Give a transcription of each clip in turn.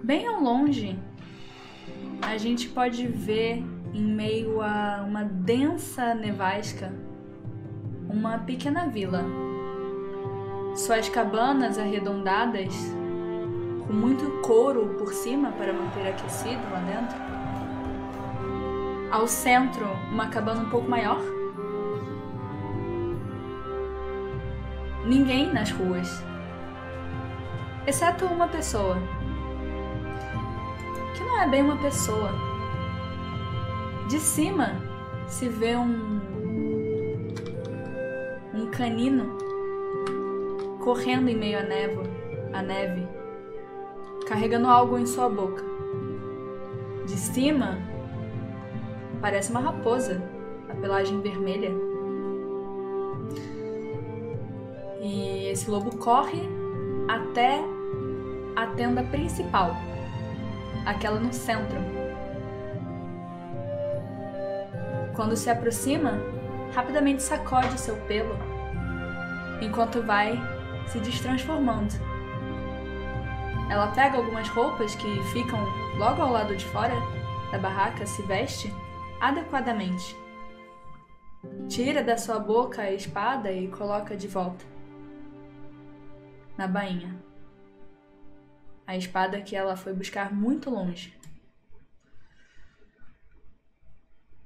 Bem ao longe, a gente pode ver, em meio a uma densa nevasca, uma pequena vila. Suas cabanas arredondadas, com muito couro por cima para manter aquecido lá dentro. Ao centro, uma cabana um pouco maior. Ninguém nas ruas, exceto uma pessoa. Que não é bem uma pessoa. De cima se vê um canino correndo em meio à neve, carregando algo em sua boca. De cima parece uma raposa, a pelagem vermelha. E esse lobo corre até a tenda principal, aquela no centro. Quando se aproxima, rapidamente sacode seu pelo, enquanto vai se destransformando. Ela pega algumas roupas que ficam logo ao lado de fora da barraca, se veste adequadamente. Tira da sua boca a espada e coloca de volta na bainha. A espada que ela foi buscar muito longe.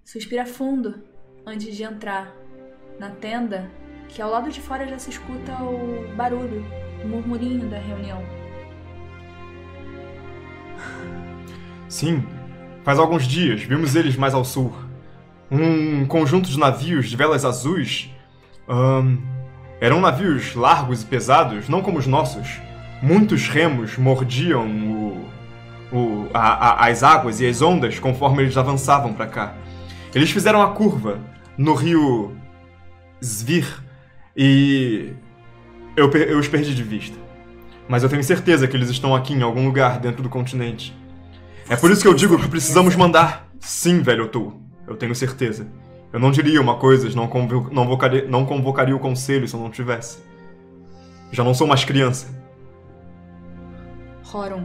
Suspira fundo antes de entrar na tenda, que ao lado de fora já se escuta o barulho, o murmurinho da reunião. Sim, faz alguns dias vimos eles mais ao sul. Um conjunto de navios de velas azuis. Eram navios largos e pesados, não como os nossos. Muitos remos mordiam as águas e as ondas conforme eles avançavam para cá. Eles fizeram a curva no rio Svir e eu os perdi de vista. Mas eu tenho certeza que eles estão aqui em algum lugar dentro do continente. É por isso que eu digo que precisamos mandar. Sim, velho Otu, eu tenho certeza. Eu não diria uma coisa, não convocaria o conselho se eu não tivesse. Já não sou mais criança. Horon.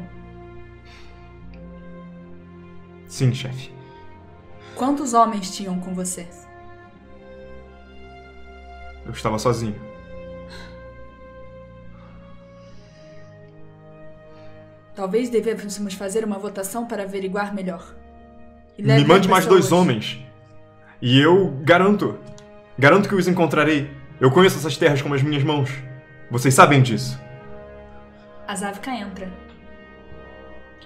Sim, chefe. Quantos homens tinham com você? Eu estava sozinho. Talvez devêssemos fazer uma votação para averiguar melhor. Me mande mais 2 homens. E eu garanto que os encontrarei. Eu conheço essas terras como as minhas mãos. Vocês sabem disso. A Zavka entra.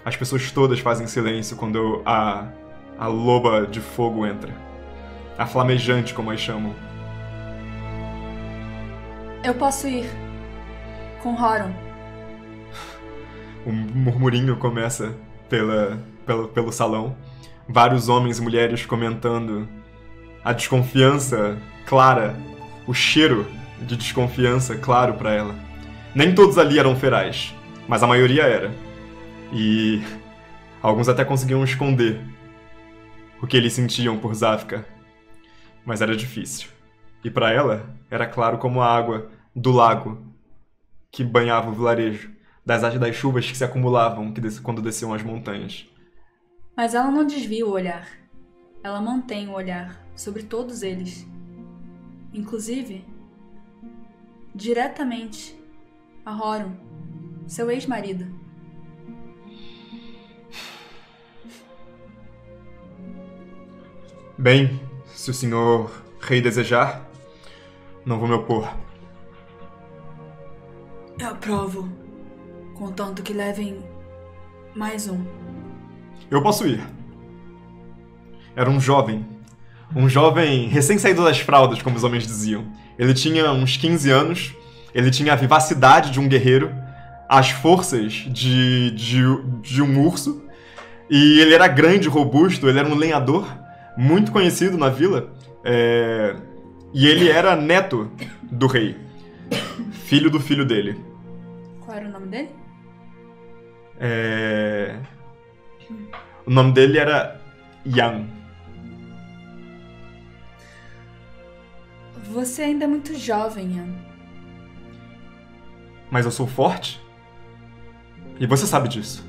As pessoas todas fazem silêncio quando a loba de fogo entra. A flamejante, como as chamam. Eu posso ir. Com Horon. Um murmurinho começa pelo salão. Vários homens e mulheres comentando a desconfiança clara, o cheiro de desconfiança claro para ela. Nem todos ali eram ferais, mas a maioria era. E alguns até conseguiam esconder o que eles sentiam por Zavka. Mas era difícil. E para ela, era claro como a água do lago que banhava o vilarejo, das chuvas que se acumulavam quando desciam as montanhas. Mas ela não desvia o olhar. Ela mantém o olhar sobre todos eles. Inclusive, diretamente a Horon, seu ex-marido. Bem, se o senhor rei desejar, não vou me opor. Eu aprovo, contanto que levem mais um. Eu posso ir. Era um jovem recém-saído das fraldas, como os homens diziam. Ele tinha uns 15 anos, ele tinha a vivacidade de um guerreiro, as forças de um urso, e ele era grande, robusto, ele era um lenhador, muito conhecido na vila, e ele era neto do rei, filho do filho dele. Qual era o nome dele? O nome dele era Yan. Você ainda é muito jovem, Yan. Mas eu sou forte? E você sabe disso.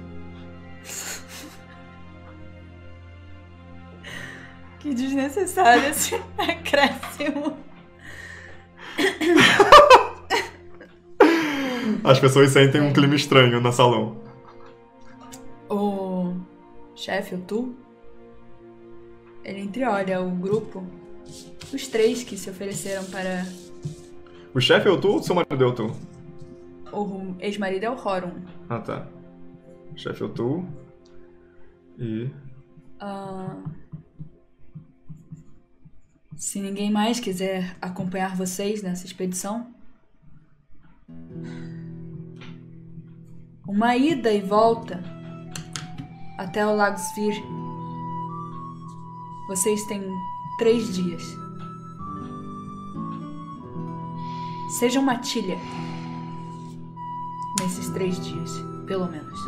Que desnecessário esse acréscimo. As pessoas sentem um clima estranho no salão. O chefe, o Tu, ele entreolha o grupo, os 3 que se ofereceram para... O chefe é o Tu ou o seu marido é o Tu? O ex-marido é o Horum. Ah, tá. O chefe é o Tu. E... Se ninguém mais quiser acompanhar vocês nessa expedição, uma ida e volta até o Lago Sfir. Vocês têm 3 dias. Sejam matilha nesses 3 dias, pelo menos.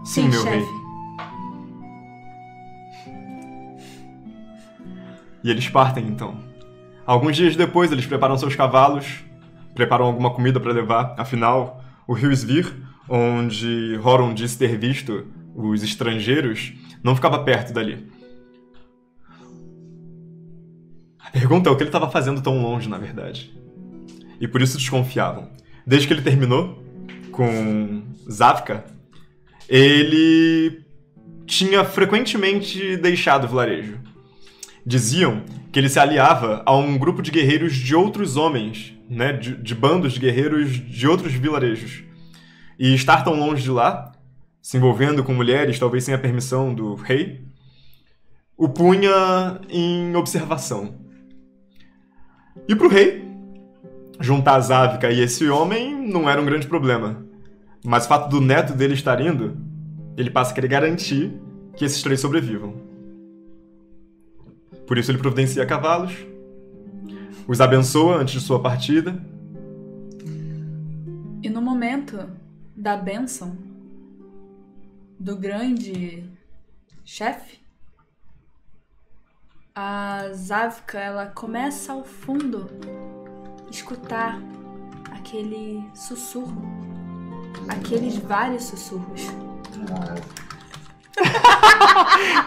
Sim, meu chefe. rei. E eles partem, então. Alguns dias depois, eles preparam seus cavalos, preparam alguma comida para levar. Afinal, o rio Svir, onde Horum disse ter visto os estrangeiros, não ficava perto dali. A pergunta é o que ele estava fazendo tão longe, na verdade. E por isso desconfiavam. Desde que ele terminou com Zavka, ele tinha frequentemente deixado o vilarejo. Diziam que ele se aliava a um grupo de guerreiros de outros homens, né, de bandos de guerreiros de outros vilarejos. E estar tão longe de lá, se envolvendo com mulheres, talvez sem a permissão do rei, o punha em observação. E pro rei, juntar Zavka e esse homem não era um grande problema. Mas o fato do neto dele estar indo, ele passa a querer garantir que esses 3 sobrevivam. Por isso ele providencia cavalos, os abençoa antes de sua partida. E no momento da bênção do grande chefe, a Zavka, ela começa ao fundo escutar aquele sussurro, aqueles vários sussurros.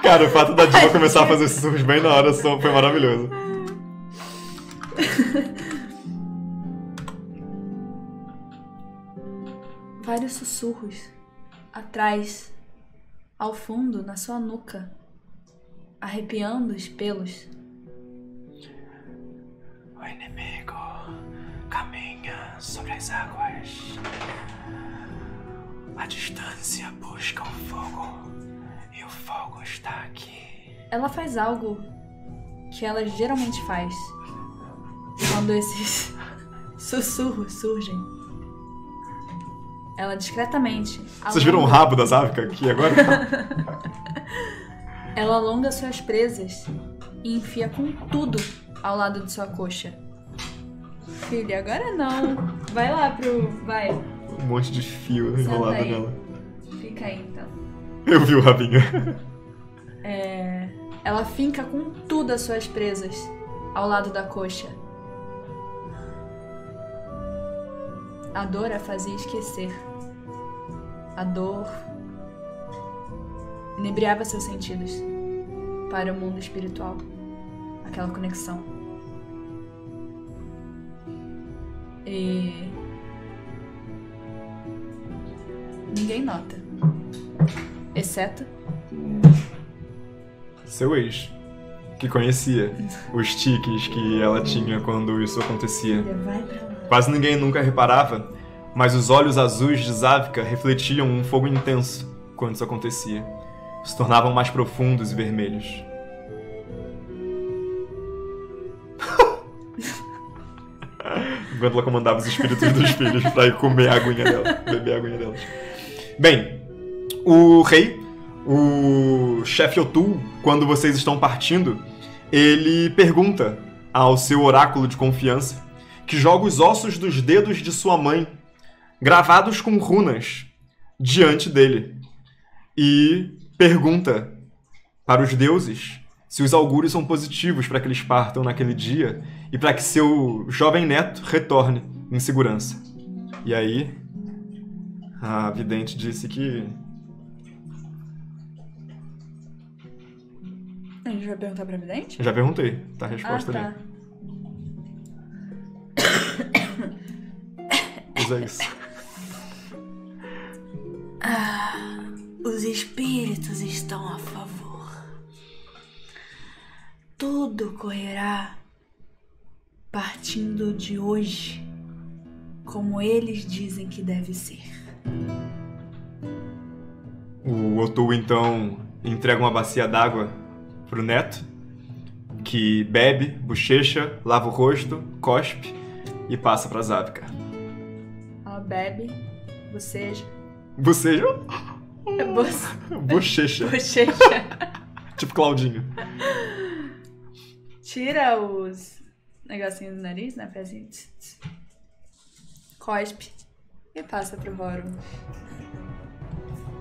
Cara, o fato da Diva começar a fazer sussurros bem na hora foi maravilhoso. Vários sussurros atrás, ao fundo, na sua nuca, arrepiando os pelos. O inimigo caminha sobre as águas. A distância busca o fogo. E o fogo está aqui. Ela faz algo que ela geralmente faz quando esses sussurros surgem. Ela discretamente... Vocês viram o rabo da Zavka aqui agora? Ela alonga suas presas e enfia com tudo ao lado de sua coxa. Filha, agora não. Vai lá vai. Um monte de fio enrolado aí. nela. Fica aí, então. Eu vi o rabinho. Ela finca com tudo as suas presas ao lado da coxa. A dor a fazia esquecer. A dor inebriava seus sentidos para o mundo espiritual. Aquela conexão. E ninguém nota. Exceto seu ex, que conhecia os tiques que ela tinha quando isso acontecia. vai pra lá. Quase ninguém nunca reparava, mas os olhos azuis de Zavka refletiam um fogo intenso quando isso acontecia. Se tornavam mais profundos e vermelhos. Enquanto ela comandava os espíritos dos filhos pra ir comer a aguinha dela, beber a aguinha delas. Bem, o rei, o chefe Otul, quando vocês estão partindo, ele pergunta ao seu oráculo de confiança que joga os ossos dos dedos de sua mãe, gravados com runas, diante dele. E pergunta para os deuses se os augúrios são positivos para que eles partam naquele dia e para que seu jovem neto retorne em segurança. E aí, A vidente disse que... A gente vai perguntar pra vidente? Já perguntei, tá a resposta tá. ali. Usa isso. Os espíritos estão a favor. Tudo correrá partindo de hoje, como eles dizem que deve ser. O Otu, então, entrega uma bacia d'água pro neto, que bebe, bochecha, lava o rosto, cospe e passa pra Zavka. Ela bebe, boceja. Boceja? Bochecha. Bochecha. Tipo Claudinho. Tira os negocinhos do nariz, né? Pezinho. Cospe e passa pro Vorum.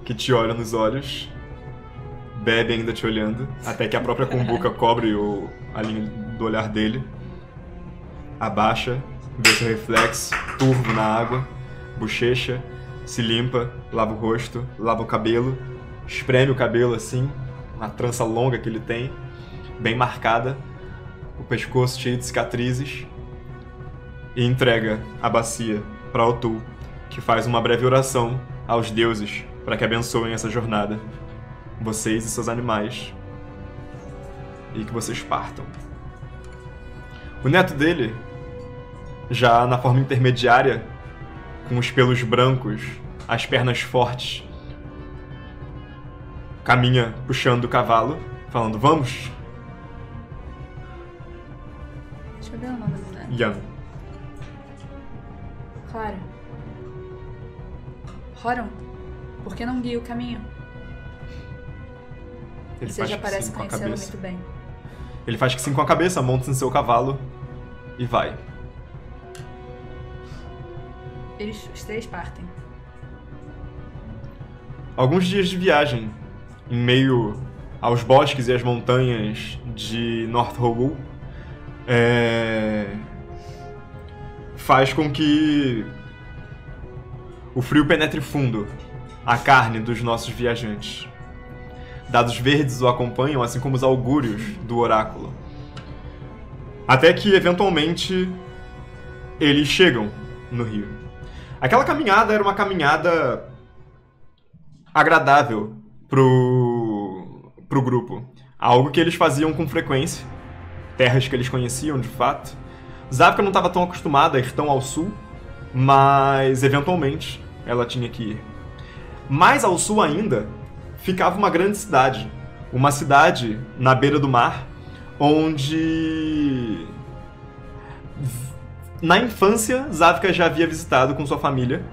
Que te olha nos olhos, bebe ainda te olhando, até que a própria cumbuca cobre a linha do olhar dele. Abaixa, vê seu reflexo, turvo na água, bochecha, se limpa, lava o rosto, lava o cabelo, espreme o cabelo assim, uma trança longa que ele tem, bem marcada, o pescoço cheio de cicatrizes, e entrega a bacia para Otu, que faz uma breve oração aos deuses para que abençoem essa jornada, vocês e seus animais, e que vocês partam. O neto dele, já na forma intermediária, com os pelos brancos, as pernas fortes, caminha puxando o cavalo, falando, vamos? Deixa eu ver o nome do neto. Yan. Clara. Horon, por que não guia o caminho? Ele Você faz já que parece sim com a conhecê-lo cabeça. muito bem. Ele faz que sim com a cabeça, monta em seu cavalo e vai. Os três partem. Alguns dias de viagem, em meio aos bosques e às montanhas de North Hogul, faz com que o frio penetre fundo a carne dos nossos viajantes. Dados verdes o acompanham, assim como os augúrios do oráculo. Até que, eventualmente, eles chegam no rio. Aquela caminhada era uma caminhada agradável pro grupo. Algo que eles faziam com frequência. Terras que eles conheciam, de fato. Zavka não estava tão acostumada a ir tão ao sul, mas, eventualmente, ela tinha que ir. Mais ao sul ainda, ficava uma grande cidade. Uma cidade na beira do mar, onde... Na infância, Zavka já havia visitado com sua família.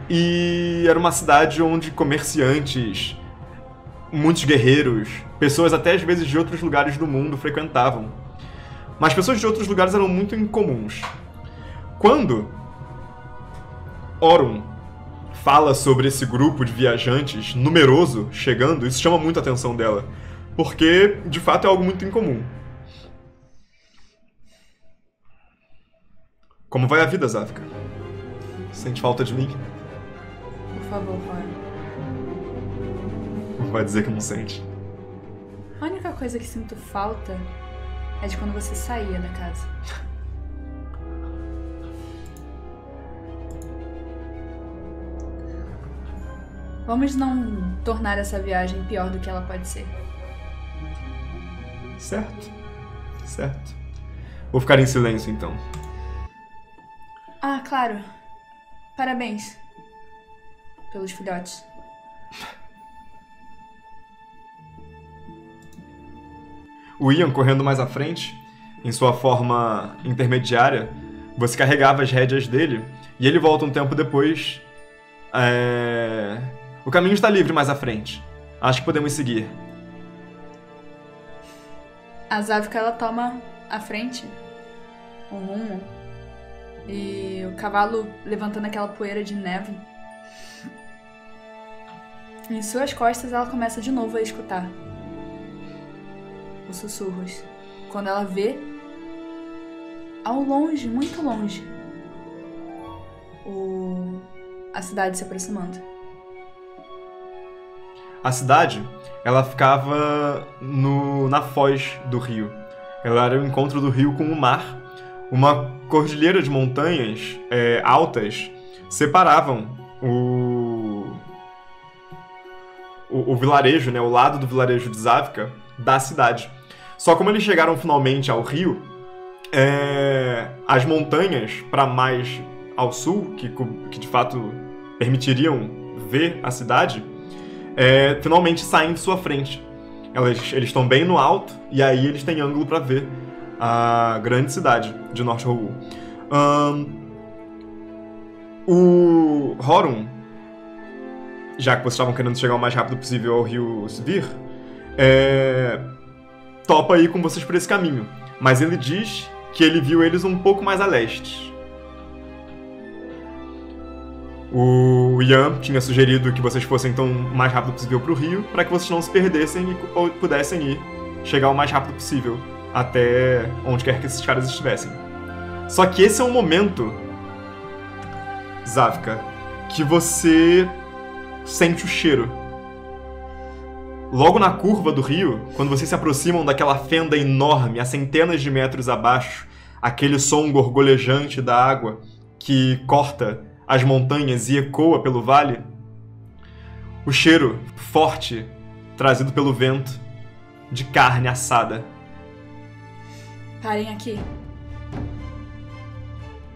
E era uma cidade onde comerciantes, muitos guerreiros, pessoas até às vezes de outros lugares do mundo frequentavam. Mas pessoas de outros lugares eram muito incomuns. Quando Orun fala sobre esse grupo de viajantes numeroso chegando, isso chama muito a atenção dela. Porque, de fato, é algo muito incomum. Como vai a vida, Zavka? Sente falta de mim? Por favor, Horon. Não vai dizer que não sente. A única coisa que sinto falta é de quando você saía da casa. Vamos não tornar essa viagem pior do que ela pode ser. Certo. Certo. Vou ficar em silêncio, então. Ah, claro. Parabéns. Pelos filhotes. O Ian, correndo mais à frente, em sua forma intermediária, você carregava as rédeas dele, e ele volta um tempo depois. O caminho está livre mais à frente. Acho que podemos seguir. A Zavka, ela toma a frente, o rumo, e o cavalo levantando aquela poeira de neve. Em suas costas, ela começa de novo a escutar os sussurros. Quando ela vê, ao longe, muito longe, a cidade se aproximando. A cidade, ela ficava na foz do rio. Ela era o encontro do rio com o mar. Uma cordilheira de montanhas altas separavam o vilarejo, né, o lado do vilarejo de Zavka, da cidade. Só como eles chegaram finalmente ao rio, as montanhas para mais ao sul, que de fato permitiriam ver a cidade, finalmente saem de sua frente. Eles estão bem no alto, e aí eles têm ângulo para ver a grande cidade de North Hogul. O Horum, já que vocês estavam querendo chegar o mais rápido possível ao rio Svir, topa ir com vocês por esse caminho. Mas ele diz que ele viu eles um pouco mais a leste. O Ian tinha sugerido que vocês fossem então o mais rápido possível pro rio, para que vocês não se perdessem e pudessem chegar o mais rápido possível até onde quer que esses caras estivessem. Só que esse é um momento, Zavka, que você sente o cheiro. Logo na curva do rio, quando vocês se aproximam daquela fenda enorme a centenas de metros abaixo, aquele som gorgolejante da água que corta as montanhas e ecoa pelo vale, o cheiro forte, trazido pelo vento, de carne assada. Parem aqui.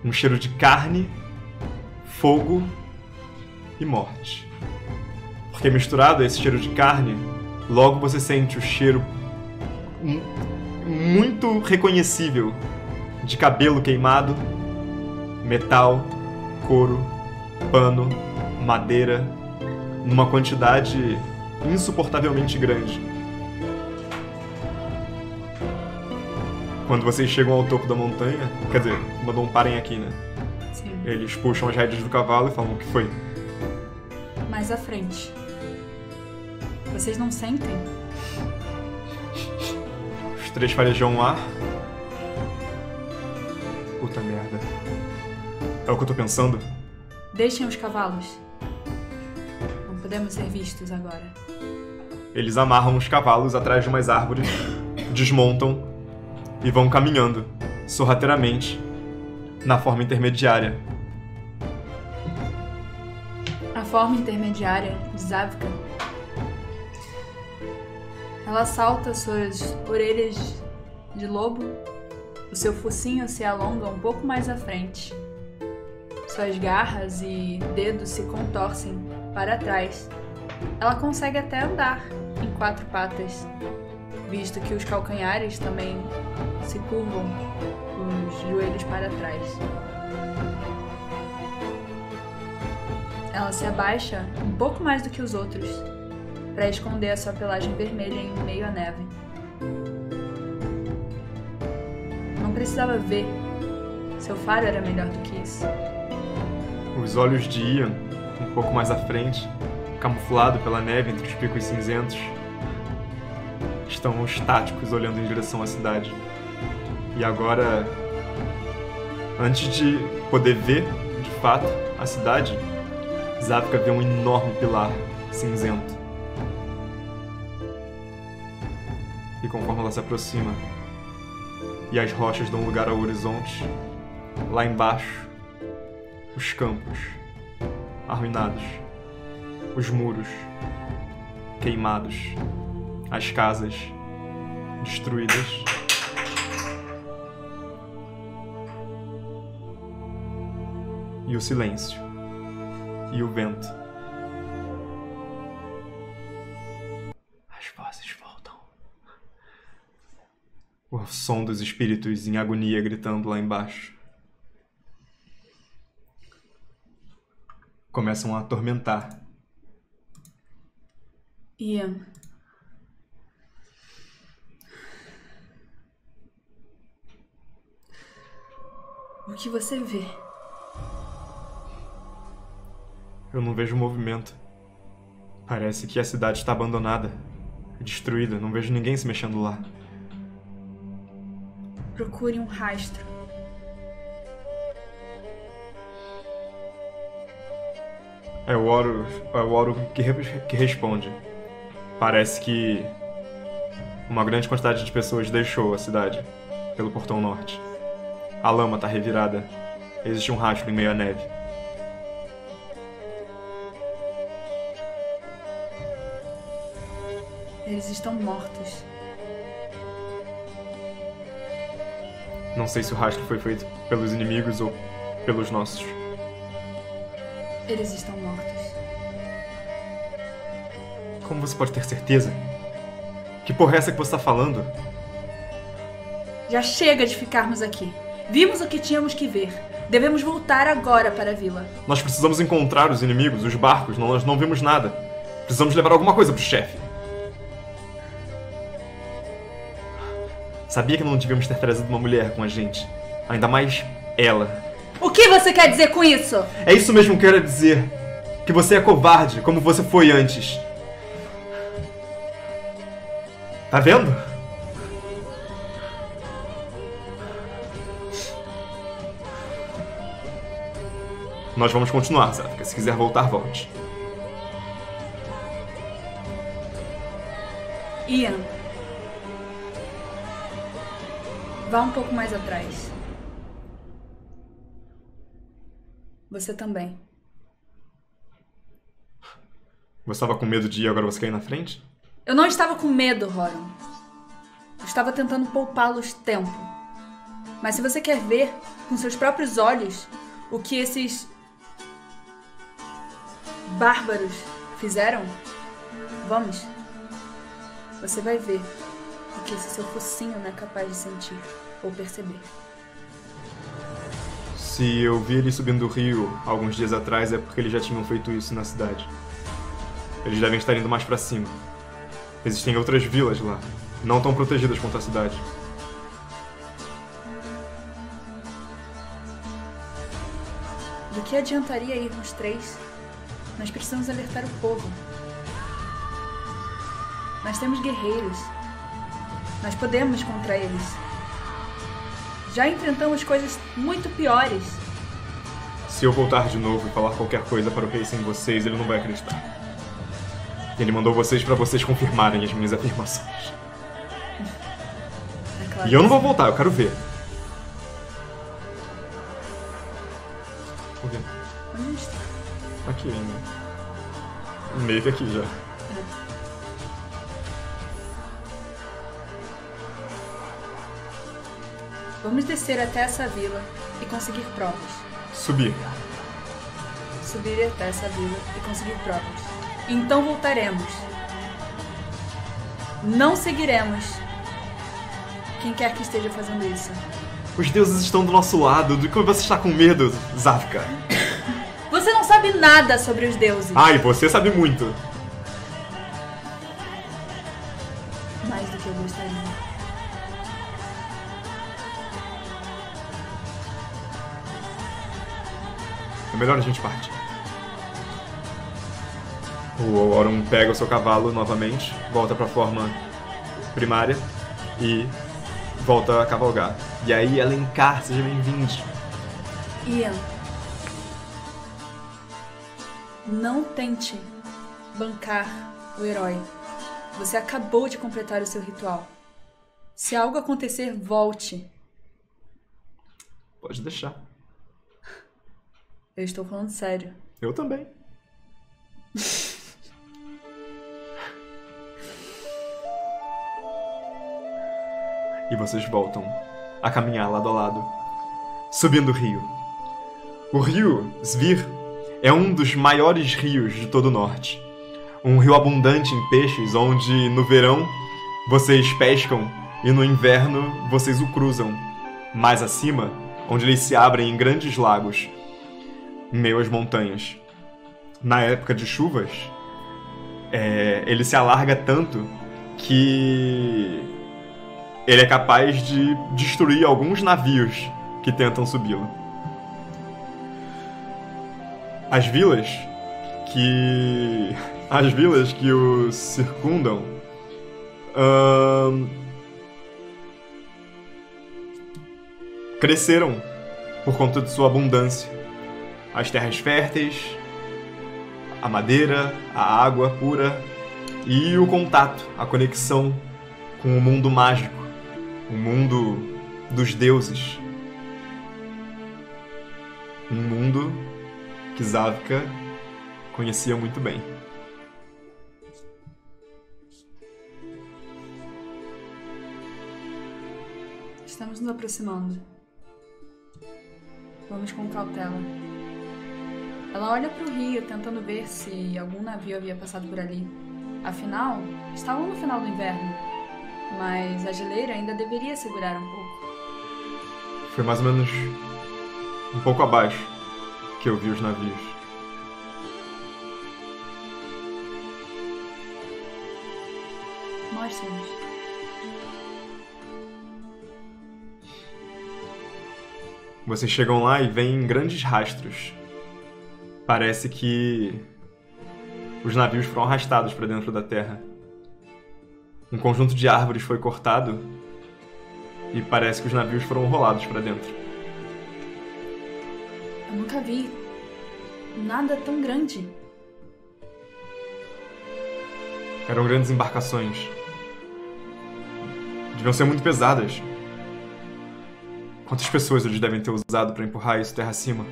Um cheiro de carne, fogo e morte. Porque misturado a esse cheiro de carne, logo você sente o cheiro muito reconhecível de cabelo queimado, metal, couro, pano, madeira, numa quantidade insuportavelmente grande. Quando vocês chegam ao topo da montanha, quer dizer, mandou um parem aqui, né? Sim. Eles puxam as rédeas do cavalo e falam: o que foi? Mais à frente. Vocês não sentem? Os três farejam o ar. Puta merda. É o que eu tô pensando? Deixem os cavalos. Não podemos ser vistos agora. Eles amarram os cavalos atrás de umas árvores, desmontam e vão caminhando, sorrateiramente, na forma intermediária. A forma intermediária de Zavka, ela salta suas orelhas de lobo, o seu focinho se alonga um pouco mais à frente. Suas garras e dedos se contorcem para trás. Ela consegue até andar em 4 patas, visto que os calcanhares também se curvam, os joelhos para trás. Ela se abaixa um pouco mais do que os outros, para esconder a sua pelagem vermelha em meio à neve. Não precisava ver. Seu faro era melhor do que isso. Os olhos de Ian, um pouco mais à frente, camuflado pela neve entre os picos cinzentos, estão estáticos olhando em direção à cidade. E agora, antes de poder ver, de fato, a cidade, Zavka vê um enorme pilar cinzento. E conforme ela se aproxima e as rochas dão lugar ao horizonte, lá embaixo, os campos arruinados, os muros queimados, as casas destruídas. E o silêncio. E o vento. As vozes voltam. O som dos espíritos em agonia gritando lá embaixo. Começam a atormentar. Ian. O que você vê? Eu não vejo movimento. Parece que a cidade está abandonada, destruída. Não vejo ninguém se mexendo lá. Procure um rastro. É o Oro que responde. Parece que uma grande quantidade de pessoas deixou a cidade pelo portão norte. A lama tá revirada. Existe um rastro em meio à neve. Eles estão mortos. Não sei se o rastro foi feito pelos inimigos ou pelos nossos. Eles estão mortos. Como você pode ter certeza? Que porra é essa que você tá falando? Já chega de ficarmos aqui. Vimos o que tínhamos que ver. Devemos voltar agora para a vila. Nós precisamos encontrar os inimigos, os barcos. Nós não vimos nada. Precisamos levar alguma coisa pro chefe. Sabia que não devíamos ter trazido uma mulher com a gente. Ainda mais ela. O que você quer dizer com isso? É isso mesmo que eu quero dizer. Que você é covarde, como você foi antes. Tá vendo? Nós vamos continuar, Zafka. Se quiser voltar, volte. Ian. Vá um pouco mais atrás. Você também. Você estava com medo de ir, agora você quer ir na frente? Eu não estava com medo, Horon. Eu estava tentando poupá-los tempo. Mas se você quer ver com seus próprios olhos o que esses bárbaros fizeram, vamos. Você vai ver o que esse seu focinho não é capaz de sentir ou perceber. Se eu vi ele subindo o rio alguns dias atrás, é porque eles já tinham feito isso na cidade. Eles devem estar indo mais pra cima. Existem outras vilas lá, não tão protegidas quanto a cidade. Do que adiantaria irmos 3? Nós precisamos alertar o povo. Nós temos guerreiros. Nós podemos contra eles. Já enfrentamos coisas muito piores. Se eu voltar de novo e falar qualquer coisa para o rei sem vocês, ele não vai acreditar. Ele mandou vocês para vocês confirmarem as minhas afirmações. É claro. E eu não vou voltar, eu quero ver. O quê? Onde está? Aqui ainda. Meio que aqui já. Vamos descer até essa vila e conseguir provas. Subir. Subir até essa vila e conseguir provas. Então voltaremos. Não seguiremos quem quer que esteja fazendo isso. Os deuses estão do nosso lado. Do que você está com medo, Zafka? Você não sabe nada sobre os deuses. Ah, e você sabe muito. Mais do que eu gostaria. É melhor a gente partir. O Auron pega o seu cavalo novamente, volta pra forma primária e volta a cavalgar. E aí, Alencar, seja bem-vindo. Ian, não tente bancar o herói. Você acabou de completar o seu ritual. Se algo acontecer, volte. Pode deixar. Eu estou falando sério. Eu também. E vocês voltam a caminhar lado a lado, subindo o rio. O rio Svir é um dos maiores rios de todo o norte. Um rio abundante em peixes, onde no verão vocês pescam e no inverno vocês o cruzam. Mais acima, onde eles se abrem em grandes lagos, em meio às montanhas. Na época de chuvas, ele se alarga tanto que ele é capaz de destruir alguns navios que tentam subi-lo. As vilas que o circundam cresceram por conta de sua abundância. As terras férteis, a madeira, a água pura, E o contato, a conexão com o mundo mágico, o mundo dos deuses. Um mundo que Zavka conhecia muito bem. Estamos nos aproximando. Vamos com cautela. Ela olha para o rio, tentando ver se algum navio havia passado por ali. Afinal, estavam no final do inverno, mas a geleira ainda deveria segurar um pouco. Foi mais ou menos um pouco abaixo que eu vi os navios. Mostre-nos. Vocês chegam lá e veem grandes rastros. Parece que os navios foram arrastados para dentro da terra. Um conjunto de árvores foi cortado e parece que os navios foram rolados para dentro. Eu nunca vi nada tão grande. Eram grandes embarcações. Deviam ser muito pesadas. Quantas pessoas eles devem ter usado para empurrar isso terra acima?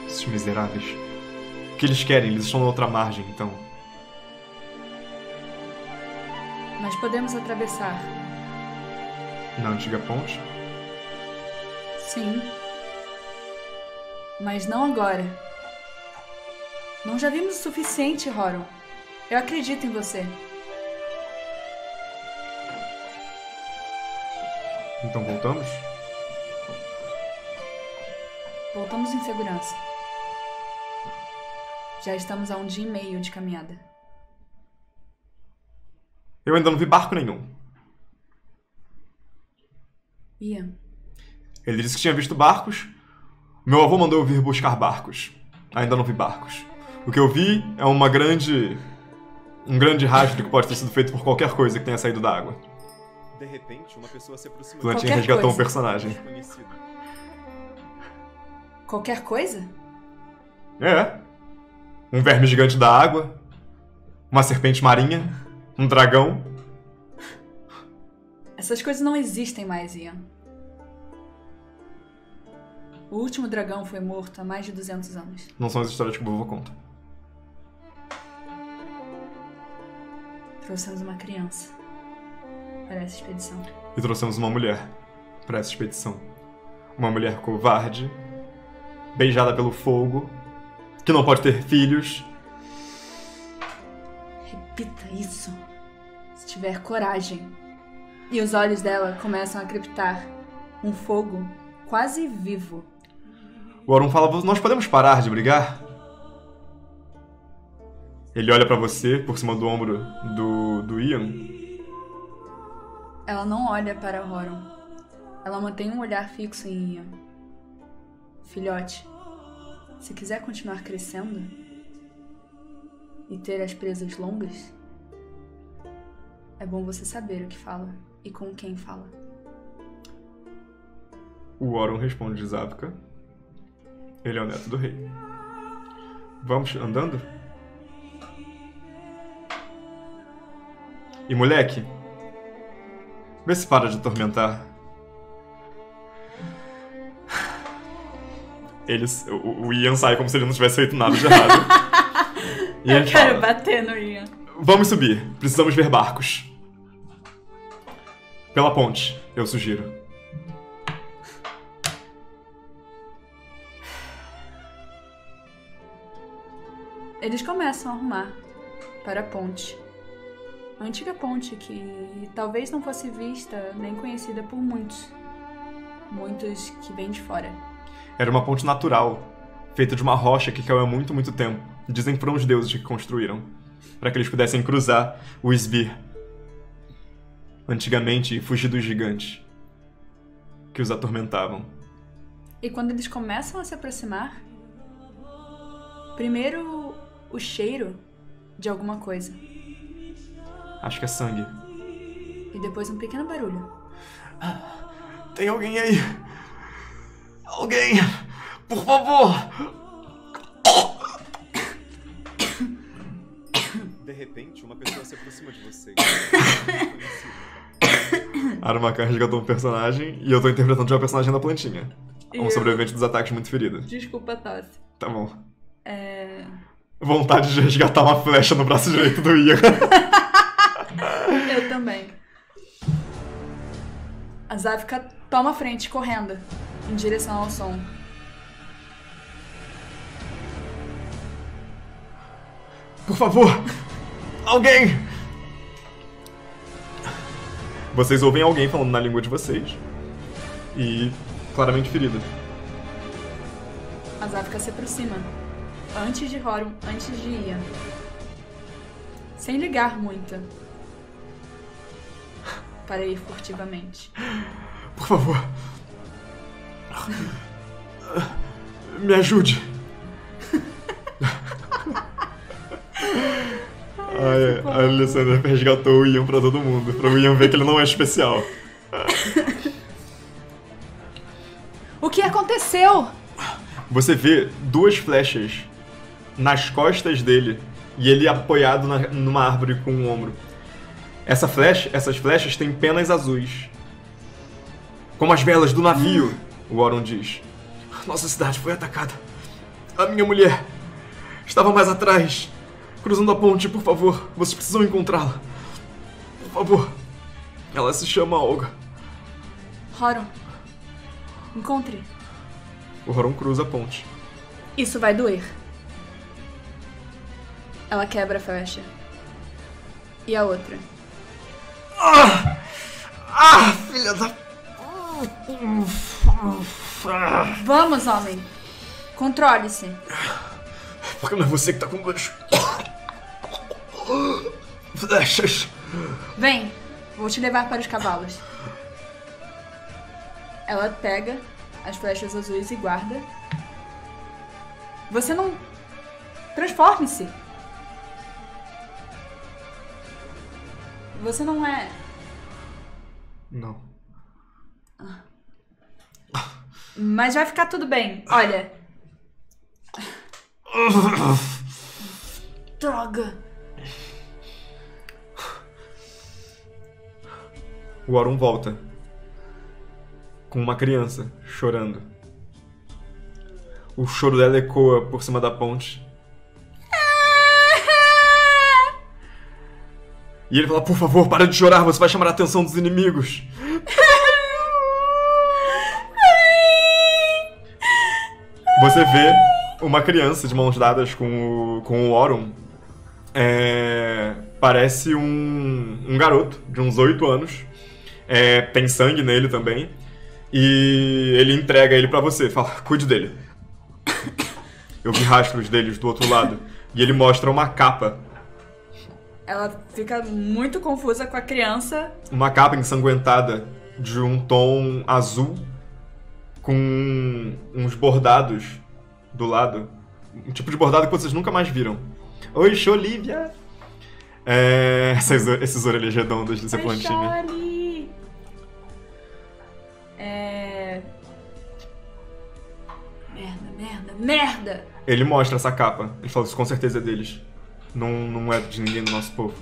Esses miseráveis. O que eles querem? Eles estão na outra margem, então. Mas podemos atravessar. Na antiga ponte? Sim. Mas não agora. Não já vimos o suficiente, Horon. Eu acredito em você. Então voltamos? Voltamos em segurança. Já estamos a 1 dia e meio de caminhada. Eu ainda não vi barco nenhum. Ian, Ele disse que tinha visto barcos. Meu avô mandou eu vir buscar barcos. Ainda não vi barcos. O que eu vi é um grande rastro que pode ter sido feito por qualquer coisa que tenha saído da água. De repente, uma pessoa se aproxima. Plantinha Qualquer resgatou um coisa. personagem. qualquer coisa? É. Um verme gigante da água. Uma serpente marinha. Um dragão. Essas coisas não existem mais, Ian. O último dragão foi morto há mais de 200 anos. Não são as histórias que o vovô conta. Trouxemos uma criança para essa expedição. E trouxemos uma mulher para essa expedição. Uma mulher covarde, beijada pelo fogo, que não pode ter filhos. Repita isso, se tiver coragem. E os olhos dela começam a crepitar. Um fogo quase vivo. O Auron fala, nós podemos parar de brigar? Ele olha pra você, por cima do ombro do Ian. Ela não olha para Horon. Ela mantém um olhar fixo em Ian. Filhote, se quiser continuar crescendo e ter as presas longas, é bom você saber o que fala e com quem fala. O Auron responde de Zavka. Ele é o neto do rei. Vamos andando? E moleque, vê se para de atormentar. O Ian sai como se ele não tivesse feito nada de errado. E ele fala, bater no Ian. vamos subir, precisamos ver barcos. Pela ponte, eu sugiro. Eles começam a arrumar para a ponte. A antiga ponte que talvez não fosse vista nem conhecida por muitos. Muitos que vêm de fora. Era uma ponte natural, feita de uma rocha que caiu há muito, muito tempo. Dizem que foram os deuses que construíram, para que eles pudessem cruzar o Sbir. Antigamente, fugir dos gigantes que os atormentavam. E quando eles começam a se aproximar, primeiro o cheiro de alguma coisa. Acho que é sangue. E depois um pequeno barulho. Tem alguém aí? Alguém! Por favor! De de repente, uma pessoa se aproxima de vocês. Armacan resgatou um personagem e eu tô interpretando de uma personagem da plantinha. Um Eu- sobrevivente dos ataques muito ferido. Desculpa, Tosse. Tá bom. É... Vontade de resgatar uma flecha no braço direito do Ian. Eu também. A Zavka toma a frente, correndo, em direção ao som. Por favor! Alguém! Vocês ouvem alguém falando na língua de vocês. E claramente ferida. A Zavka se aproxima, antes de Horum, antes de Ian. Sem ligar muito. Para ir furtivamente. Por favor. Me ajude. A Alessandra resgatou o Ian pra todo mundo. Pra o Ian ver que ele não é especial. O que aconteceu? Você vê duas flechas nas costas dele e ele apoiado numa árvore com um ombro. Essas flechas têm penas azuis. Como as velas do navio, o Oron diz. Nossa cidade foi atacada. A minha mulher estava mais atrás, cruzando a ponte, por favor. Vocês precisam encontrá-la. Por favor. Ela se chama Olga. Horum, encontre. O Horon cruza a ponte. Isso vai doer. Ela quebra a flecha. E a outra? Filha da... Vamos, homem. Controle-se. Porque não é você que tá com duas... flechas. Vem, vou te levar para os cavalos. Ela pega as flechas azuis e guarda. Você não... Transforme-se. Você não é... Não. Mas vai ficar tudo bem. Olha. Droga. O Oron volta. Com uma criança chorando. O choro dela ecoa por cima da ponte. E ele fala, por favor, para de chorar, você vai chamar a atenção dos inimigos. Você vê uma criança de mãos dadas com o Oron. Parece um garoto de uns 8 anos. Tem sangue nele também. E ele entrega ele pra você, fala, cuide dele. Eu vi rastros deles do outro lado. E ele mostra uma capa. Ela fica muito confusa com a criança. Uma capa ensanguentada de um tom azul com uns bordados do lado. Um tipo de bordado que vocês nunca mais viram. Oi, Olivia! Esses orelhas redondas de ser plantinha. Charlie! Merda! Ele mostra essa capa. Ele fala, isso com certeza é deles. Não é de ninguém do nosso povo.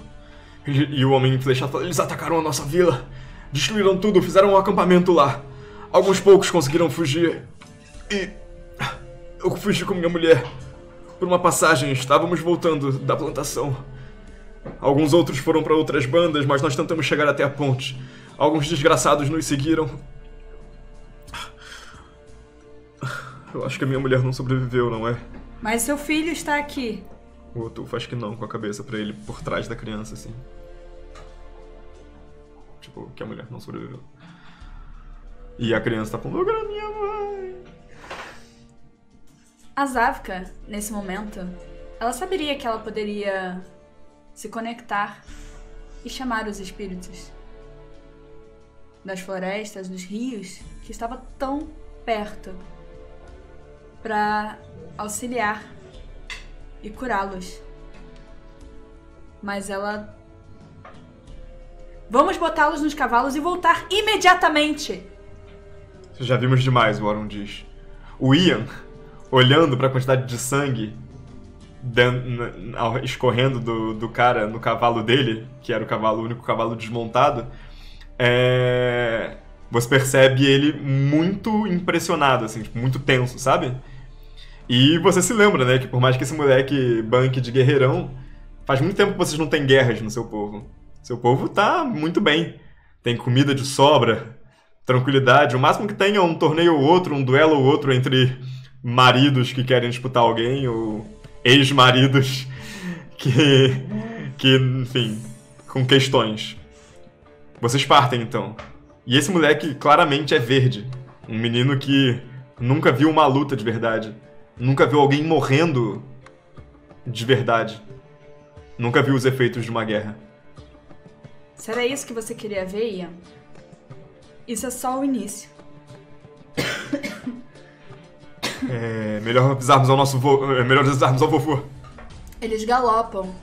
E o homem flechado fala, eles atacaram a nossa vila. Destruíram tudo, fizeram um acampamento lá. Alguns poucos conseguiram fugir. E eu fugi com minha mulher. Por uma passagem, estávamos voltando da plantação. Alguns outros foram para outras bandas, mas nós tentamos chegar até a ponte. Alguns desgraçados nos seguiram. Eu acho que a minha mulher não sobreviveu, não é? Mas seu filho está aqui. O Otulfo acho que não, com a cabeça pra ele por trás da criança, assim. Tipo, que a mulher não sobreviveu. E a criança tá falando, eu quero a minha mãe. A Zavka, nesse momento, ela saberia que ela poderia se conectar e chamar os espíritos das florestas, dos rios, que estava tão perto, para auxiliar e curá-los. Mas ela... Vamos botá-los nos cavalos e voltar imediatamente! Já vimos demais, o Oron diz. O Ian, olhando pra quantidade de sangue escorrendo do cara no cavalo dele, que era o único cavalo desmontado, você percebe ele muito impressionado, assim, tipo, muito tenso, sabe? E você se lembra, né, que por mais que esse moleque banque de guerreirão, faz muito tempo que vocês não têm guerras no seu povo. Seu povo tá muito bem. Tem comida de sobra, tranquilidade. O máximo que tem é um torneio ou outro, um duelo ou outro entre maridos que querem disputar alguém, ou ex-maridos que, enfim, com questões. Vocês partem, então. E esse moleque claramente é verde. Um menino que nunca viu uma luta de verdade. Nunca viu alguém morrendo de verdade. Nunca viu os efeitos de uma guerra. Será isso que você queria ver, Ian? Isso é só o início. Melhor avisarmos ao vovô. Eles galopam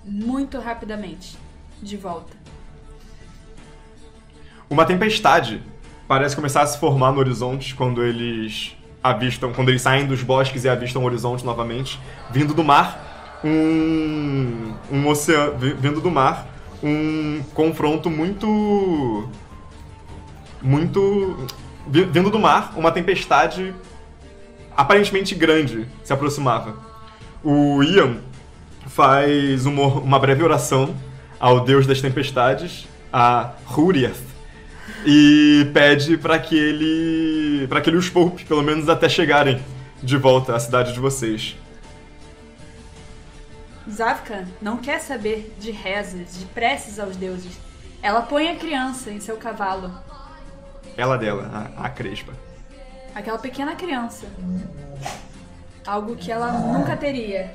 muito rapidamente de volta. Uma tempestade parece começar a se formar no horizonte quando eles saem dos bosques e avistam o horizonte novamente, vindo do mar, um oceano, vindo do mar, um confronto muito vindo do mar, uma tempestade aparentemente grande se aproximava. O Ian faz uma breve oração ao deus das tempestades, a Huriath, e pede para que ele os poupe, pelo menos até chegarem de volta à cidade de vocês. Zavka não quer saber de rezas, de preces aos deuses. Ela põe a criança em seu cavalo. Ela dela, a Crespa. Aquela pequena criança. Algo que ela nunca teria.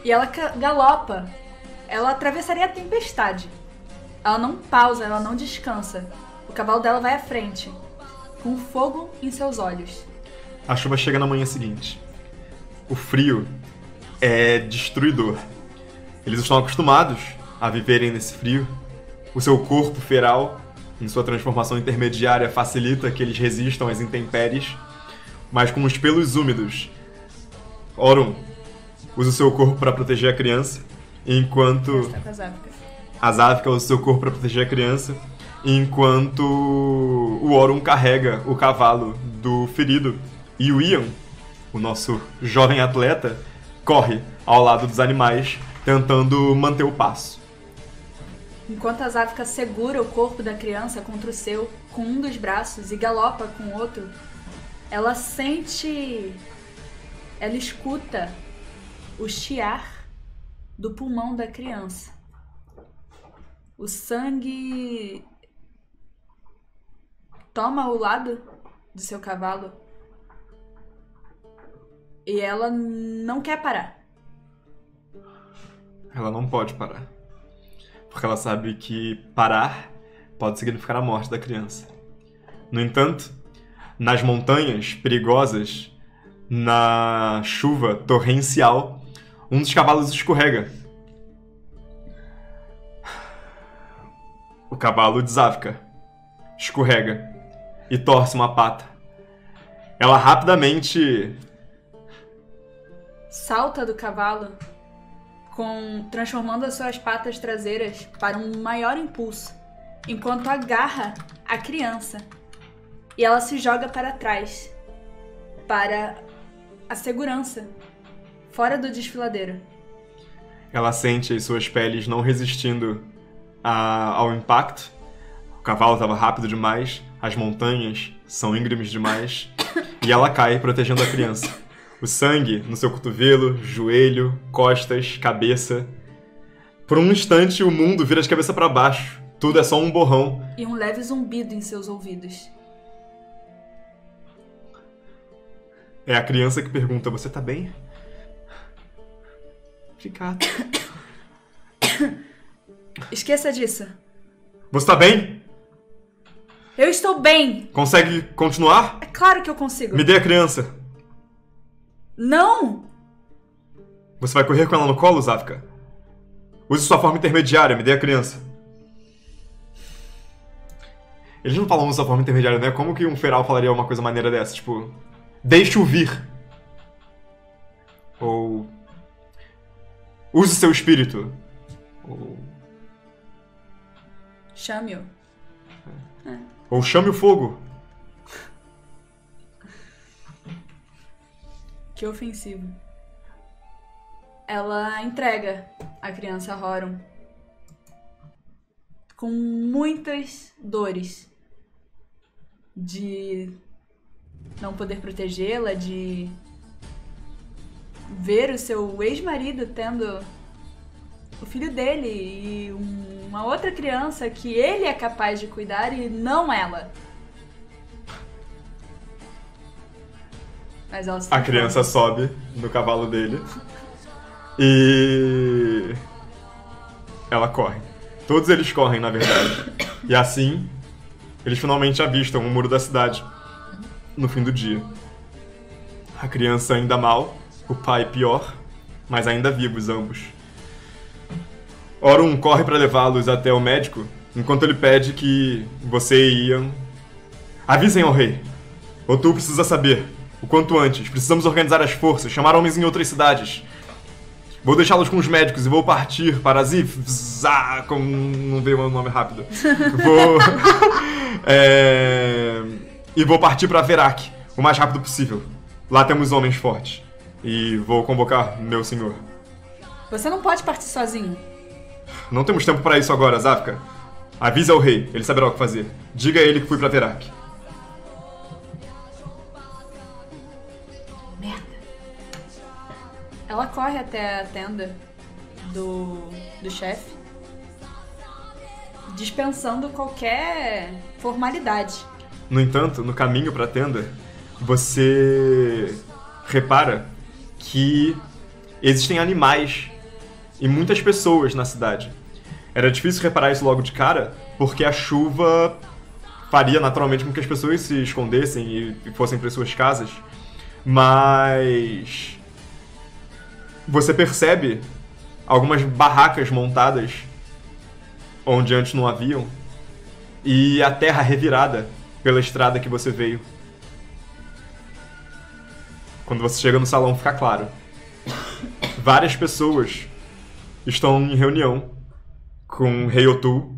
E ela galopa. Ela atravessaria a tempestade. Ela não pausa, ela não descansa. O cavalo dela vai à frente, com fogo em seus olhos. A chuva chega na manhã seguinte. O frio é destruidor. Eles estão acostumados a viverem nesse frio. O seu corpo feral, em sua transformação intermediária, facilita que eles resistam às intempéries. Mas com os pelos úmidos, Orun usa o seu corpo para proteger a criança, enquanto a Zavka usa o seu corpo para proteger a criança, enquanto o Orun carrega o cavalo do ferido. E o Ian, o nosso jovem atleta, corre ao lado dos animais, tentando manter o passo. Enquanto a Zavka segura o corpo da criança contra o seu, com um dos braços, e galopa com o outro, ela escuta o chiar do pulmão da criança. O sangue toma o lado do seu cavalo e ela não quer parar. Ela não pode parar. Porque ela sabe que parar pode significar a morte da criança. No entanto, nas montanhas perigosas, na chuva torrencial, um dos cavalos escorrega. O cavalo de Zavka escorrega e torce uma pata. Ela rapidamente salta do cavalo, transformando as suas patas traseiras para um maior impulso, enquanto agarra a criança. E ela se joga para trás, para a segurança, fora do desfiladeiro. Ela sente as suas peles não resistindo ao impacto. O cavalo estava rápido demais, as montanhas são íngremes demais, e ela cai protegendo a criança. O sangue no seu cotovelo, joelho, costas, cabeça. Por um instante o mundo vira de cabeça para baixo. Tudo é só um borrão. E um leve zumbido em seus ouvidos. É a criança que pergunta: você tá bem? Obrigado. Esqueça disso. Você tá bem? Eu estou bem. Consegue continuar? É claro que eu consigo. Me dê a criança. Não! Você vai correr com ela no colo, Zavka? Use sua forma intermediária, me dê a criança. Eles não falam sua forma intermediária, né? Como que um feral falaria uma coisa maneira dessa? Tipo, deixe-o vir. Ou use seu espírito. Ou, Chame-o. ou chame o fogo. Que ofensivo. Ela entrega a criança Horum com muitas dores de não poder protegê-la, de ver o seu ex-marido tendo o filho dele e uma outra criança que ele é capaz de cuidar e não ela. Mas ela se A criança sobe no cavalo dele e ela corre. Todos eles correm, na verdade. E assim, eles finalmente avistam o muro da cidade no fim do dia. A criança ainda mal, o pai pior, mas ainda vivos ambos. Horum corre para levá-los até o médico, enquanto ele pede que você e Ian avisem ao rei. Otu precisa saber, o quanto antes. Precisamos organizar as forças, chamar homens em outras cidades. Vou deixá-los com os médicos e vou partir para Zivza, como não veio o nome rápido. E vou partir para Verak, o mais rápido possível. Lá temos homens fortes. E vou convocar meu senhor. Você não pode partir sozinho. Não temos tempo para isso agora, Zafka. Avise ao rei, ele saberá o que fazer. Diga a ele que fui para Verak. Ela corre até a tenda do chefe, dispensando qualquer formalidade. No entanto, no caminho para a tenda, você repara que existem animais e muitas pessoas na cidade. Era difícil reparar isso logo de cara, porque a chuva faria naturalmente com que as pessoas se escondessem e fossem para suas casas. Mas você percebe algumas barracas montadas onde antes não haviam e a terra revirada pela estrada que você veio. Quando você chega no salão, fica claro. Várias pessoas estão em reunião com o Rei Otu,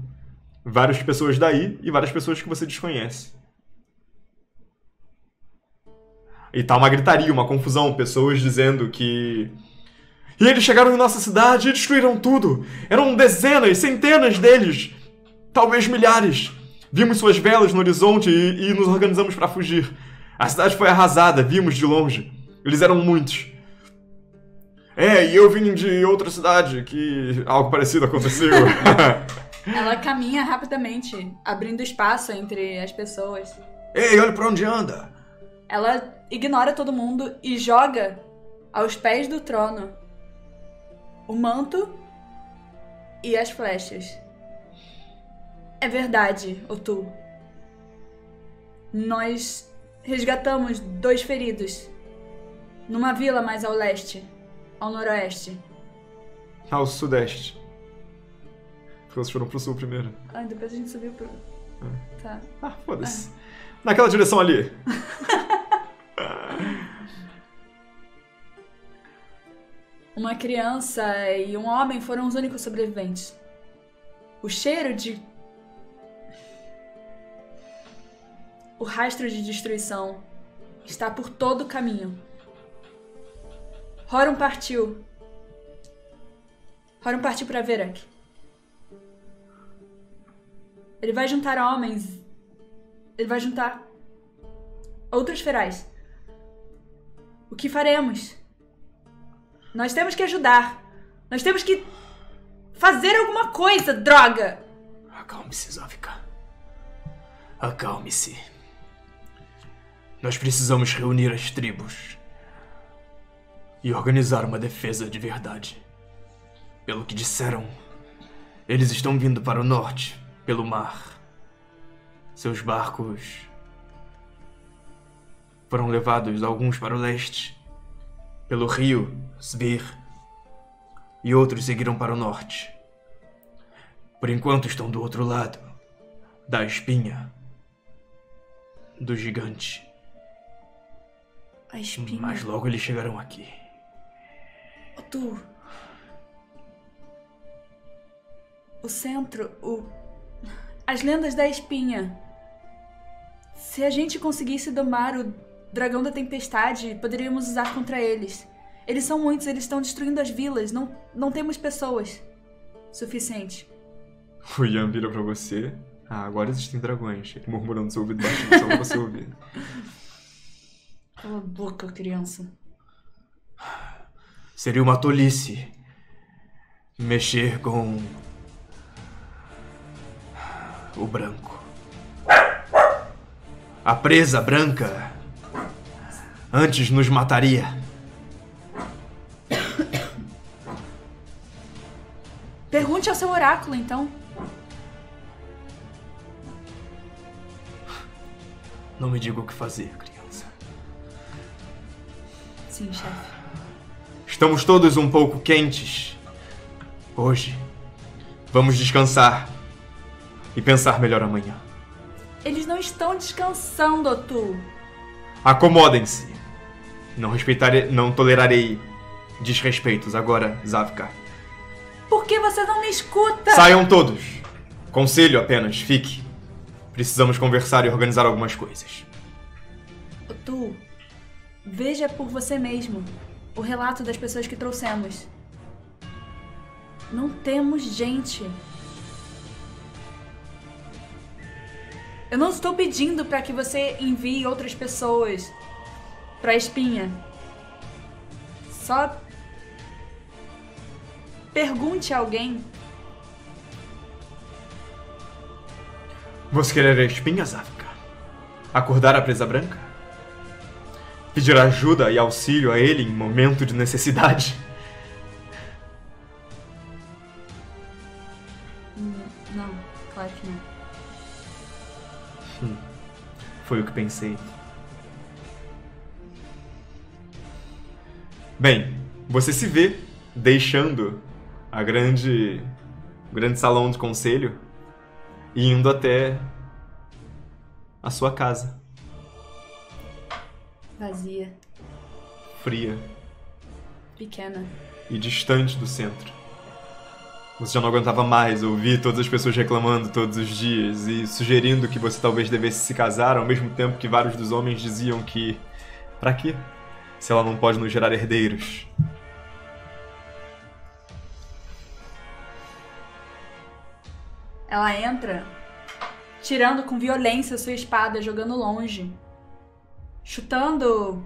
várias pessoas daí e várias pessoas que você desconhece. E tá uma gritaria, uma confusão, pessoas dizendo que... E eles chegaram em nossa cidade e destruíram tudo. Eram dezenas, centenas deles. Talvez milhares. Vimos suas velas no horizonte e nos organizamos para fugir. A cidade foi arrasada, vimos de longe. Eles eram muitos. E eu vim de outra cidade que algo parecido aconteceu. Ela caminha rapidamente, abrindo espaço entre as pessoas. Ei, olha pra onde anda. Ela ignora todo mundo e joga aos pés do trono o manto e as flechas. É verdade, Otu. Nós resgatamos 2 feridos numa vila mais ao leste, ao noroeste. Ao sudeste. Porque vocês foram pro sul primeiro. Depois a gente subiu pro... Tá. Foda-se. Naquela direção ali. Uma criança e um homem foram os únicos sobreviventes. O cheiro de... O rastro de destruição está por todo o caminho. Horum partiu. Horum partiu para Verak. Ele vai juntar homens. Ele vai juntar outros ferais. O que faremos? Nós temos que ajudar. Nós temos que fazer alguma coisa, droga! Acalme-se, Zafka. Acalme-se. Nós precisamos reunir as tribos e organizar uma defesa de verdade. Pelo que disseram, eles estão vindo para o norte, pelo mar. Seus barcos foram levados alguns para o leste, pelo rio Svir, e outros seguiram para o norte. Por enquanto estão do outro lado da espinha do gigante. A espinha. Mas logo eles chegarão aqui. Tu. O centro, as lendas da espinha. Se a gente conseguisse domar o dragão da tempestade, poderíamos usar contra eles. Eles são muitos, eles estão destruindo as vilas. Não temos pessoas suficiente. O Ian vira pra você. Agora existem dragões. Ele murmurando no seu ouvido baixinho, só pra você ouvir. Cala a boca, criança. Seria uma tolice mexer com o branco. A presa branca antes nos mataria. Pergunte ao seu oráculo, então. Não me diga o que fazer, criança. Sim, chefe. Estamos todos um pouco quentes hoje. Vamos descansar e pensar melhor amanhã. Eles não estão descansando, Tu. Acomodem-se. Não tolerarei desrespeitos. Agora, Zavka. Por que você não me escuta? Saiam todos. Conselho apenas, fique. Precisamos conversar e organizar algumas coisas. Tu, veja por você mesmo o relato das pessoas que trouxemos. Não temos gente. Eu não estou pedindo para que você envie outras pessoas para a espinha. Só pergunte a alguém. Você quer a espinha, Zavka? Acordar a presa branca? Pedir ajuda e auxílio a ele em momento de necessidade? Não, claro que não. Foi o que pensei. Bem, você se vê deixando o grande salão de conselho e indo até a sua casa. Vazia, Fria pequena. e distante do centro. Você já não aguentava mais ouvir todas as pessoas reclamando todos os dias e sugerindo que você talvez devesse se casar, ao mesmo tempo que vários dos homens diziam que... Pra quê? Se ela não pode nos gerar herdeiros. Ela entra, tirando com violência sua espada, jogando longe, chutando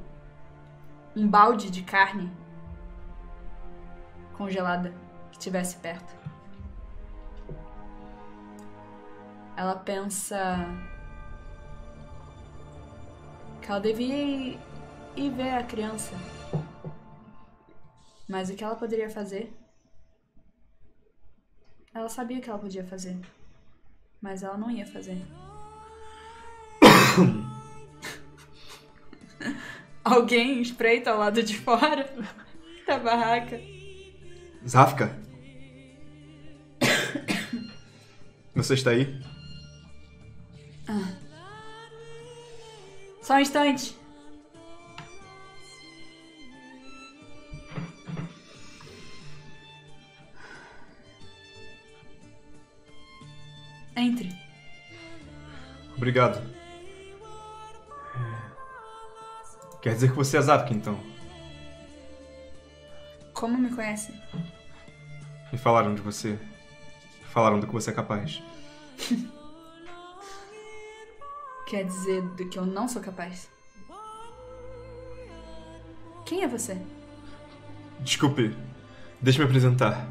um balde de carne congelada que estivesse perto. Ela pensa que ela devia ir ver a criança. Mas o que ela poderia fazer? Ela sabia o que ela podia fazer. Mas ela não ia fazer. Alguém espreita ao lado de fora da barraca. Zavka? Você está aí? Só um instante. Entre. Obrigado. Quer dizer que você é Zavka, então? Como me conhece? Me falaram de você. Falaram do que você é capaz. Quer dizer do que eu não sou capaz? Quem é você? Desculpe, deixe-me apresentar.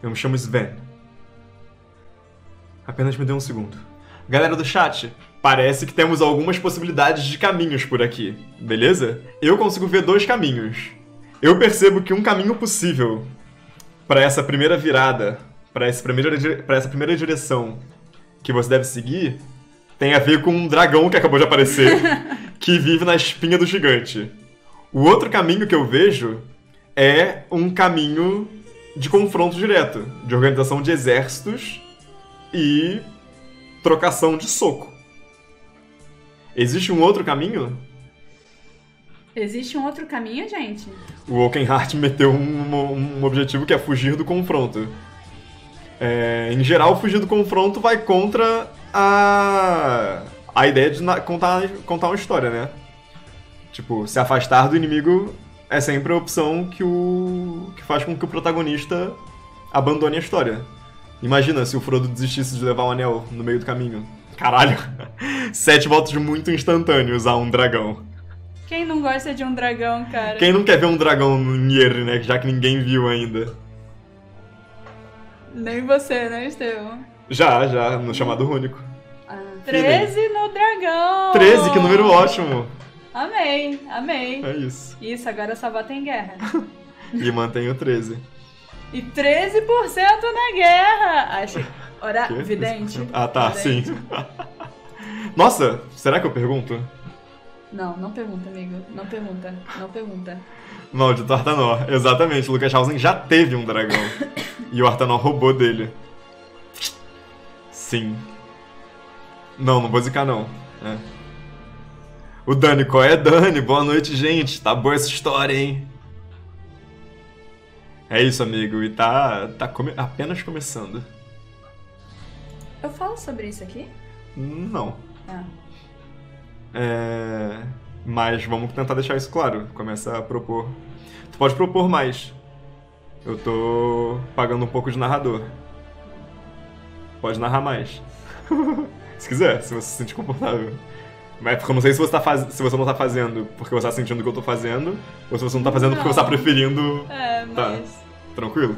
Eu me chamo Sven. Apenas me dê um segundo. Galera do chat, parece que temos algumas possibilidades de caminhos por aqui, beleza? Eu consigo ver 2 caminhos. Eu percebo que um caminho possível para essa primeira virada, para essa primeira direção que você deve seguir, tem a ver com um dragão que acabou de aparecer, que vive na espinha do gigante. O outro caminho que eu vejo é um caminho de confronto direto, de organização de exércitos e trocação de soco. Existe um outro caminho? Existe um outro caminho, gente? O Oakenheart meteu um objetivo que é fugir do confronto. Em geral, fugir do confronto vai contra a ideia de contar uma história, né? Tipo, se afastar do inimigo é sempre a opção que faz com que o protagonista abandone a história. Imagina se o Frodo desistisse de levar o anel no meio do caminho. Caralho! 7 votos muito instantâneos a um dragão. Quem não gosta de um dragão, cara? Quem não quer ver um dragão no Nier, né? Já que ninguém viu ainda. Nem você, né, Estevão? Já, no chamado único. 13 no dragão! 13, que número ótimo! Amei. É isso. Isso, agora só vota em guerra. E mantém o 13. E 13% na guerra! Achei. Ora, Quê? vidente. Ah, tá, Vidente. sim. Nossa, será que eu pergunto? Não pergunta, amigo. Não pergunta. Maldito Artanor. Exatamente, o Lucas Hausen já teve um dragão. E o Artanor roubou dele. Sim. Não vou zicar não. O Dani, qual é, Dani? Boa noite, gente. Tá boa essa história, hein? É isso, amigo. E tá apenas começando. Eu falo sobre isso aqui? Não. Ah. Mas vamos tentar deixar isso claro. Começa a propor. Tu pode propor mais. Eu tô pagando um pouco de narrador. Pode narrar mais. Se quiser, se você se sentir confortável. Mas porque eu não sei se você não tá fazendo porque você tá sentindo o que eu tô fazendo, ou se você não tá fazendo porque você tá preferindo. Mas... Tá. Tranquilo.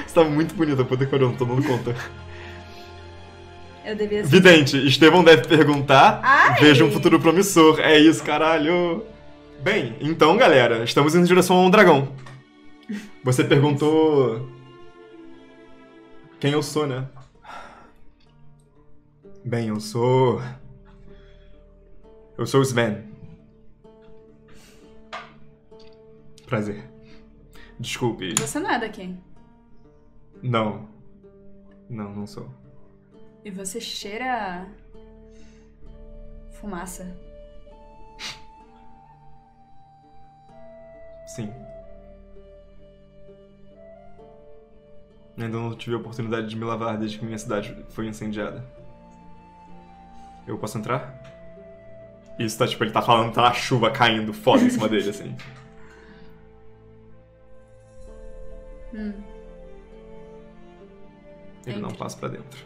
Você tá muito bonita, puta que pariu, não tô dando conta. Eu devia ser... Vidente, Estevão deve perguntar. Ai! Veja um futuro promissor. É isso, caralho. Bem, então, galera, estamos indo em direção a um dragão. Você perguntou quem eu sou, né? Bem, eu sou o Sven. Prazer. Desculpe. Você não é daqui. Não, não sou. E você cheira... fumaça. Sim. Ainda não tive a oportunidade de me lavar desde que minha cidade foi incendiada. Eu posso entrar? Isso tá tipo, ele tá falando, tá a chuva caindo foda em cima dele, assim. Ele dá um passo pra dentro.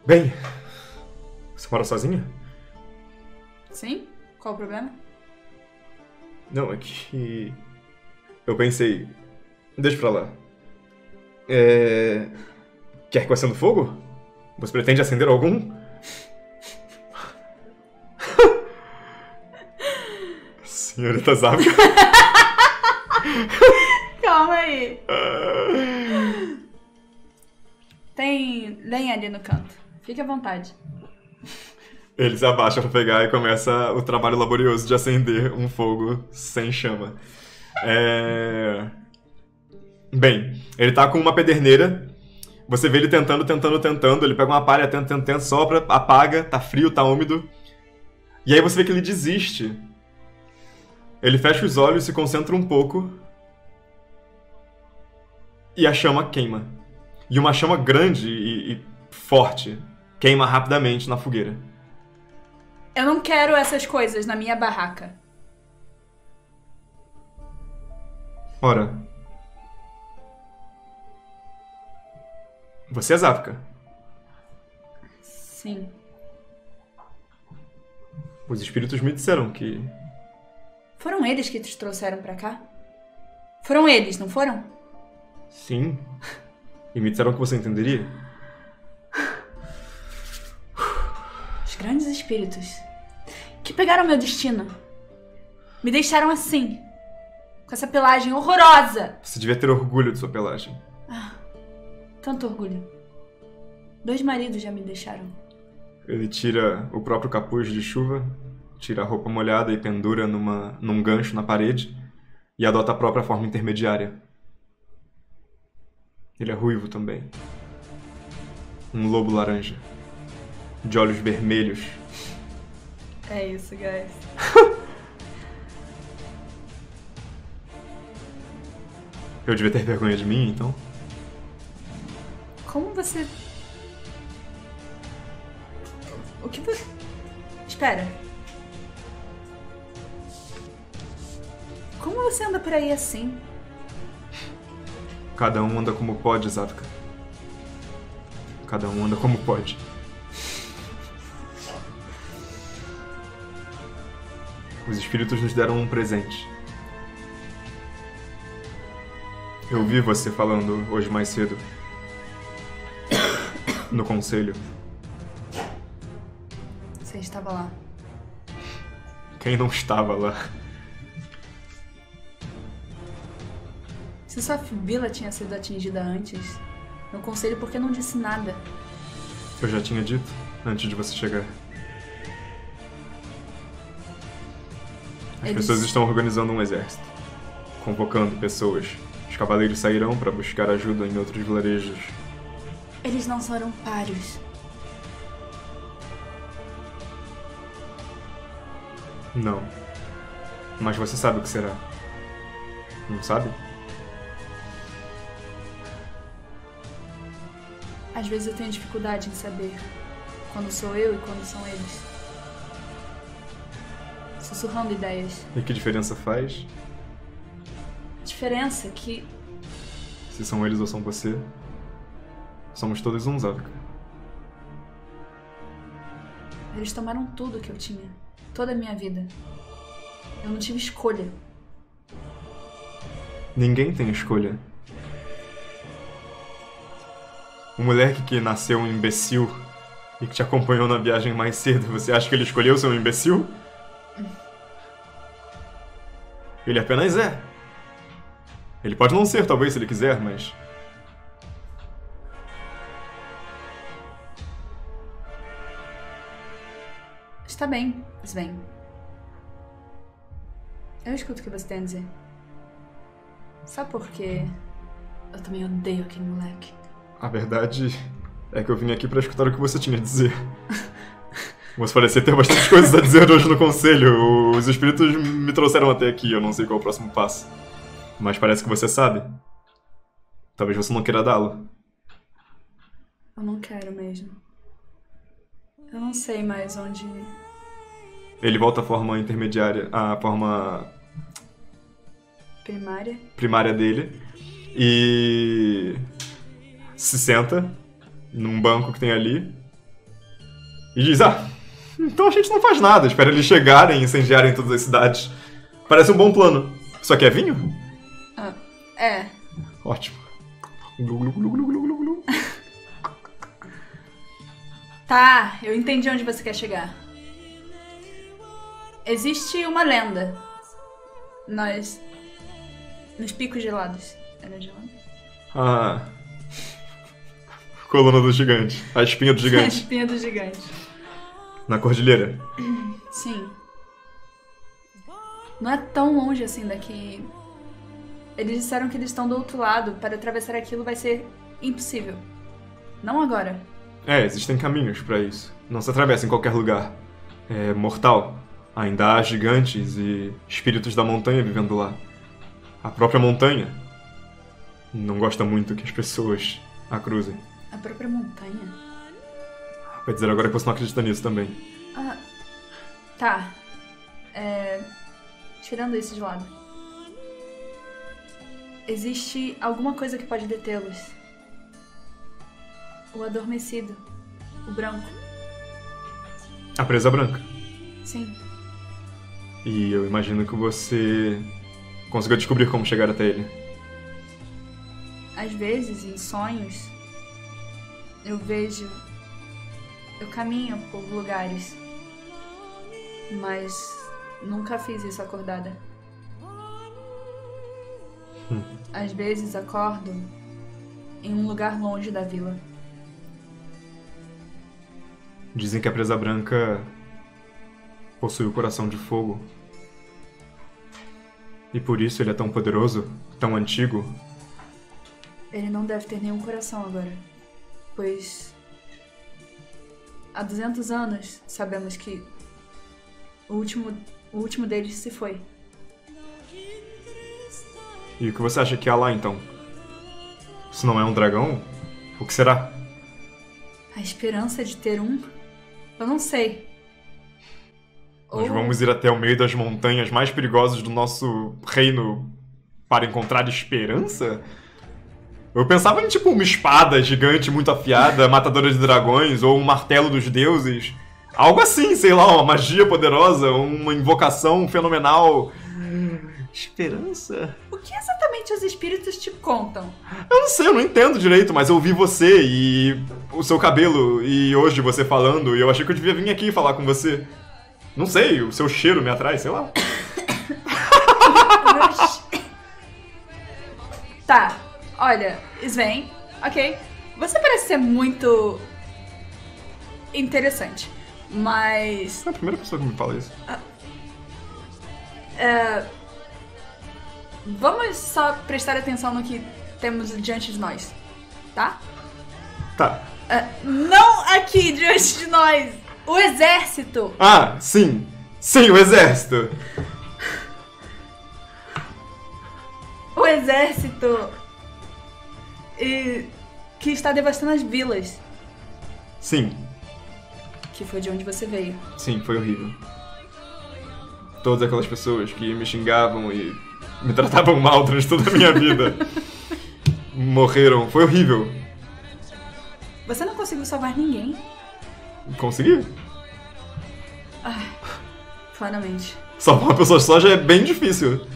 Bem, você mora sozinha? Sim? Qual o problema? Não, é que... eu pensei... Deixa pra lá. Quer que eu acenda fogo? Você pretende acender algum? Senhorita Zabka. Calma aí. Tem lenha ali no canto. Fique à vontade. Ele se abaixa pra pegar e começa o trabalho laborioso de acender um fogo sem chama. Bem, ele tá com uma pederneira. Você vê ele tentando. Ele pega uma palha, tenta, sopra, apaga, tá frio, tá úmido. E aí você vê que ele desiste. Ele fecha os olhos, se concentra um pouco. E a chama queima. E uma chama grande e forte queima rapidamente na fogueira. Eu não quero essas coisas na minha barraca. Ora. Você é Zabka. Sim. Os espíritos me disseram que... Foram eles que te trouxeram pra cá? Foram eles, não foram? Sim. E me disseram que você entenderia. Os grandes espíritos que pegaram meu destino. Me deixaram assim. Com essa pelagem horrorosa. Você devia ter orgulho de sua pelagem. Tanto orgulho. 2 maridos já me deixaram. Ele tira o próprio capuz de chuva, tira a roupa molhada e pendura num gancho na parede e adota a própria forma intermediária. Ele é ruivo também. Um lobo laranja. De olhos vermelhos. É isso, guys. Eu devia ter vergonha de mim, então? Como você... O que você... Espera. Como você anda por aí assim? Cada um anda como pode, Zatka. Cada um anda como pode. Os espíritos nos deram um presente. Eu vi você falando hoje mais cedo. No conselho. Você estava lá. Quem não estava lá? Se sua vila tinha sido atingida antes, no conselho por que não disse nada? Eu já tinha dito, antes de você chegar. As pessoas estão organizando um exército. Convocando pessoas. Os cavaleiros sairão para buscar ajuda em outros vilarejos. Eles não serão páreos. Não. Mas você sabe o que será. Não sabe? Às vezes eu tenho dificuldade em saber quando sou eu e quando são eles. Sussurrando ideias. E que diferença faz? Diferença que... Se são eles ou são você, somos todos um, Zatka. Eles tomaram tudo que eu tinha. Toda a minha vida. Eu não tive escolha. Ninguém tem escolha. Um moleque que nasceu um imbecil e que te acompanhou na viagem mais cedo, você acha que ele escolheu ser um imbecil? Ele apenas é. Ele pode não ser, talvez, se ele quiser, mas... Está bem, Sven. Eu escuto o que você tem a dizer. Sabe por quê? Eu também odeio aquele moleque. A verdade é que eu vim aqui pra escutar o que você tinha a dizer. Você parecia ter bastante coisas a dizer hoje no conselho. Os espíritos me trouxeram até aqui, eu não sei qual é o próximo passo. Mas parece que você sabe. Talvez você não queira dá-lo. Eu não quero mesmo. Eu não sei mais onde... Ele volta à forma intermediária, à forma Primária? primária dele. E... se senta num banco que tem ali. E diz, então a gente não faz nada. Espera eles chegarem e incendiarem todas as cidades. Parece um bom plano. Só quer vinho? É. Ótimo. Glu, glu, glu, glu, glu, glu, glu. Tá, eu entendi onde você quer chegar. Existe uma lenda. Nos picos gelados. Era gelado? Ah. Coluna do gigante. A espinha do A gigante. espinha do gigante. Na cordilheira. Sim. Não é tão longe assim daqui. Eles disseram que eles estão do outro lado. Para atravessar aquilo vai ser impossível. Não agora. Existem caminhos pra isso. Não se atravessa em qualquer lugar. É mortal. Ainda há gigantes e espíritos da montanha vivendo lá. A própria montanha não gosta muito que as pessoas a cruzem. A própria montanha? Vai dizer agora que você não acredita nisso também. Tá. Tirando isso de lado. Existe alguma coisa que pode detê-los. O adormecido. O branco. A presa branca. Sim. E eu imagino que você conseguiu descobrir como chegar até ele. Às vezes, em sonhos, eu caminho por lugares. Mas nunca fiz isso acordada. Às vezes acordo em um lugar longe da vila. Dizem que a presa branca possui o coração de fogo. E por isso ele é tão poderoso, tão antigo. Ele não deve ter nenhum coração agora, pois há 200 anos, sabemos que o último deles se foi. E o que você acha que há lá, então? Se não é um dragão, o que será? A esperança de ter um? Eu não sei. Nós vamos ir até o meio das montanhas mais perigosas do nosso reino para encontrar esperança? Eu pensava em, tipo, uma espada gigante muito afiada, matadora de dragões, ou um martelo dos deuses. Algo assim, sei lá, uma magia poderosa, uma invocação fenomenal. Esperança? O que exatamente os espíritos te contam? Eu não sei, eu não entendo direito, mas eu vi você e o seu cabelo e hoje você falando e eu achei que eu devia vir aqui falar com você. Não sei, o seu cheiro me atrai, sei lá. Tá, olha, Sven, ok. Você parece ser muito interessante, mas... É a primeira pessoa que me fala isso. Vamos só prestar atenção no que temos diante de nós, tá? Tá. Não aqui diante de nós! O exército! Ah, sim! Sim, o exército! O exército que está devastando as vilas, Sim, que foi de onde você veio. sim, foi horrível. Todas aquelas pessoas que me xingavam e me tratavam mal durante toda a minha vida morreram. Foi horrível. Você não conseguiu salvar ninguém? Consegui? Claramente. Salvar uma pessoa só já é bem difícil.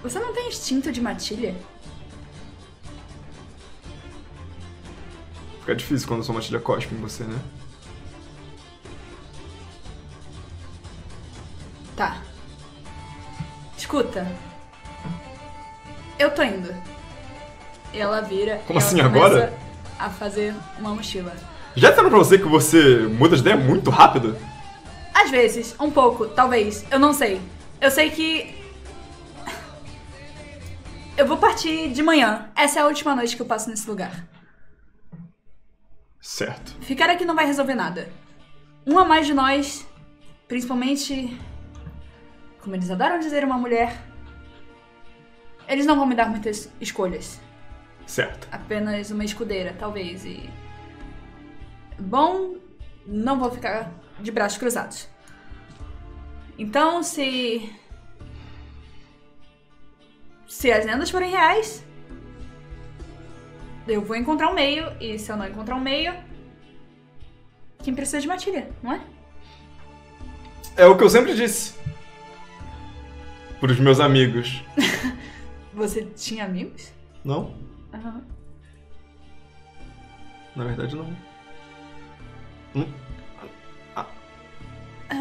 Você não tem instinto de matilha? Fica difícil quando sua matilha cospe em você, né? Tá. Escuta. Eu tô indo. E ela vira. Como e assim, ela começa agora? A fazer uma mochila. Já disseram pra você que você muda de ideia muito rápido? Às vezes, um pouco, talvez. Eu não sei. Eu sei que. Eu vou partir de manhã. Essa é a última noite que eu passo nesse lugar. Certo. Ficar aqui não vai resolver nada. Um a mais de nós, principalmente, como eles adoram dizer, uma mulher, eles não vão me dar muitas escolhas. Certo. Apenas uma escudeira, talvez, e... Bom, não vou ficar de braços cruzados. Então, se as lendas forem reais, eu vou encontrar um meio, e se eu não encontrar um meio, quem precisa de matilha, não é? É o que eu sempre disse. Pros meus amigos. Você tinha amigos? Não? Aham. Na verdade, não.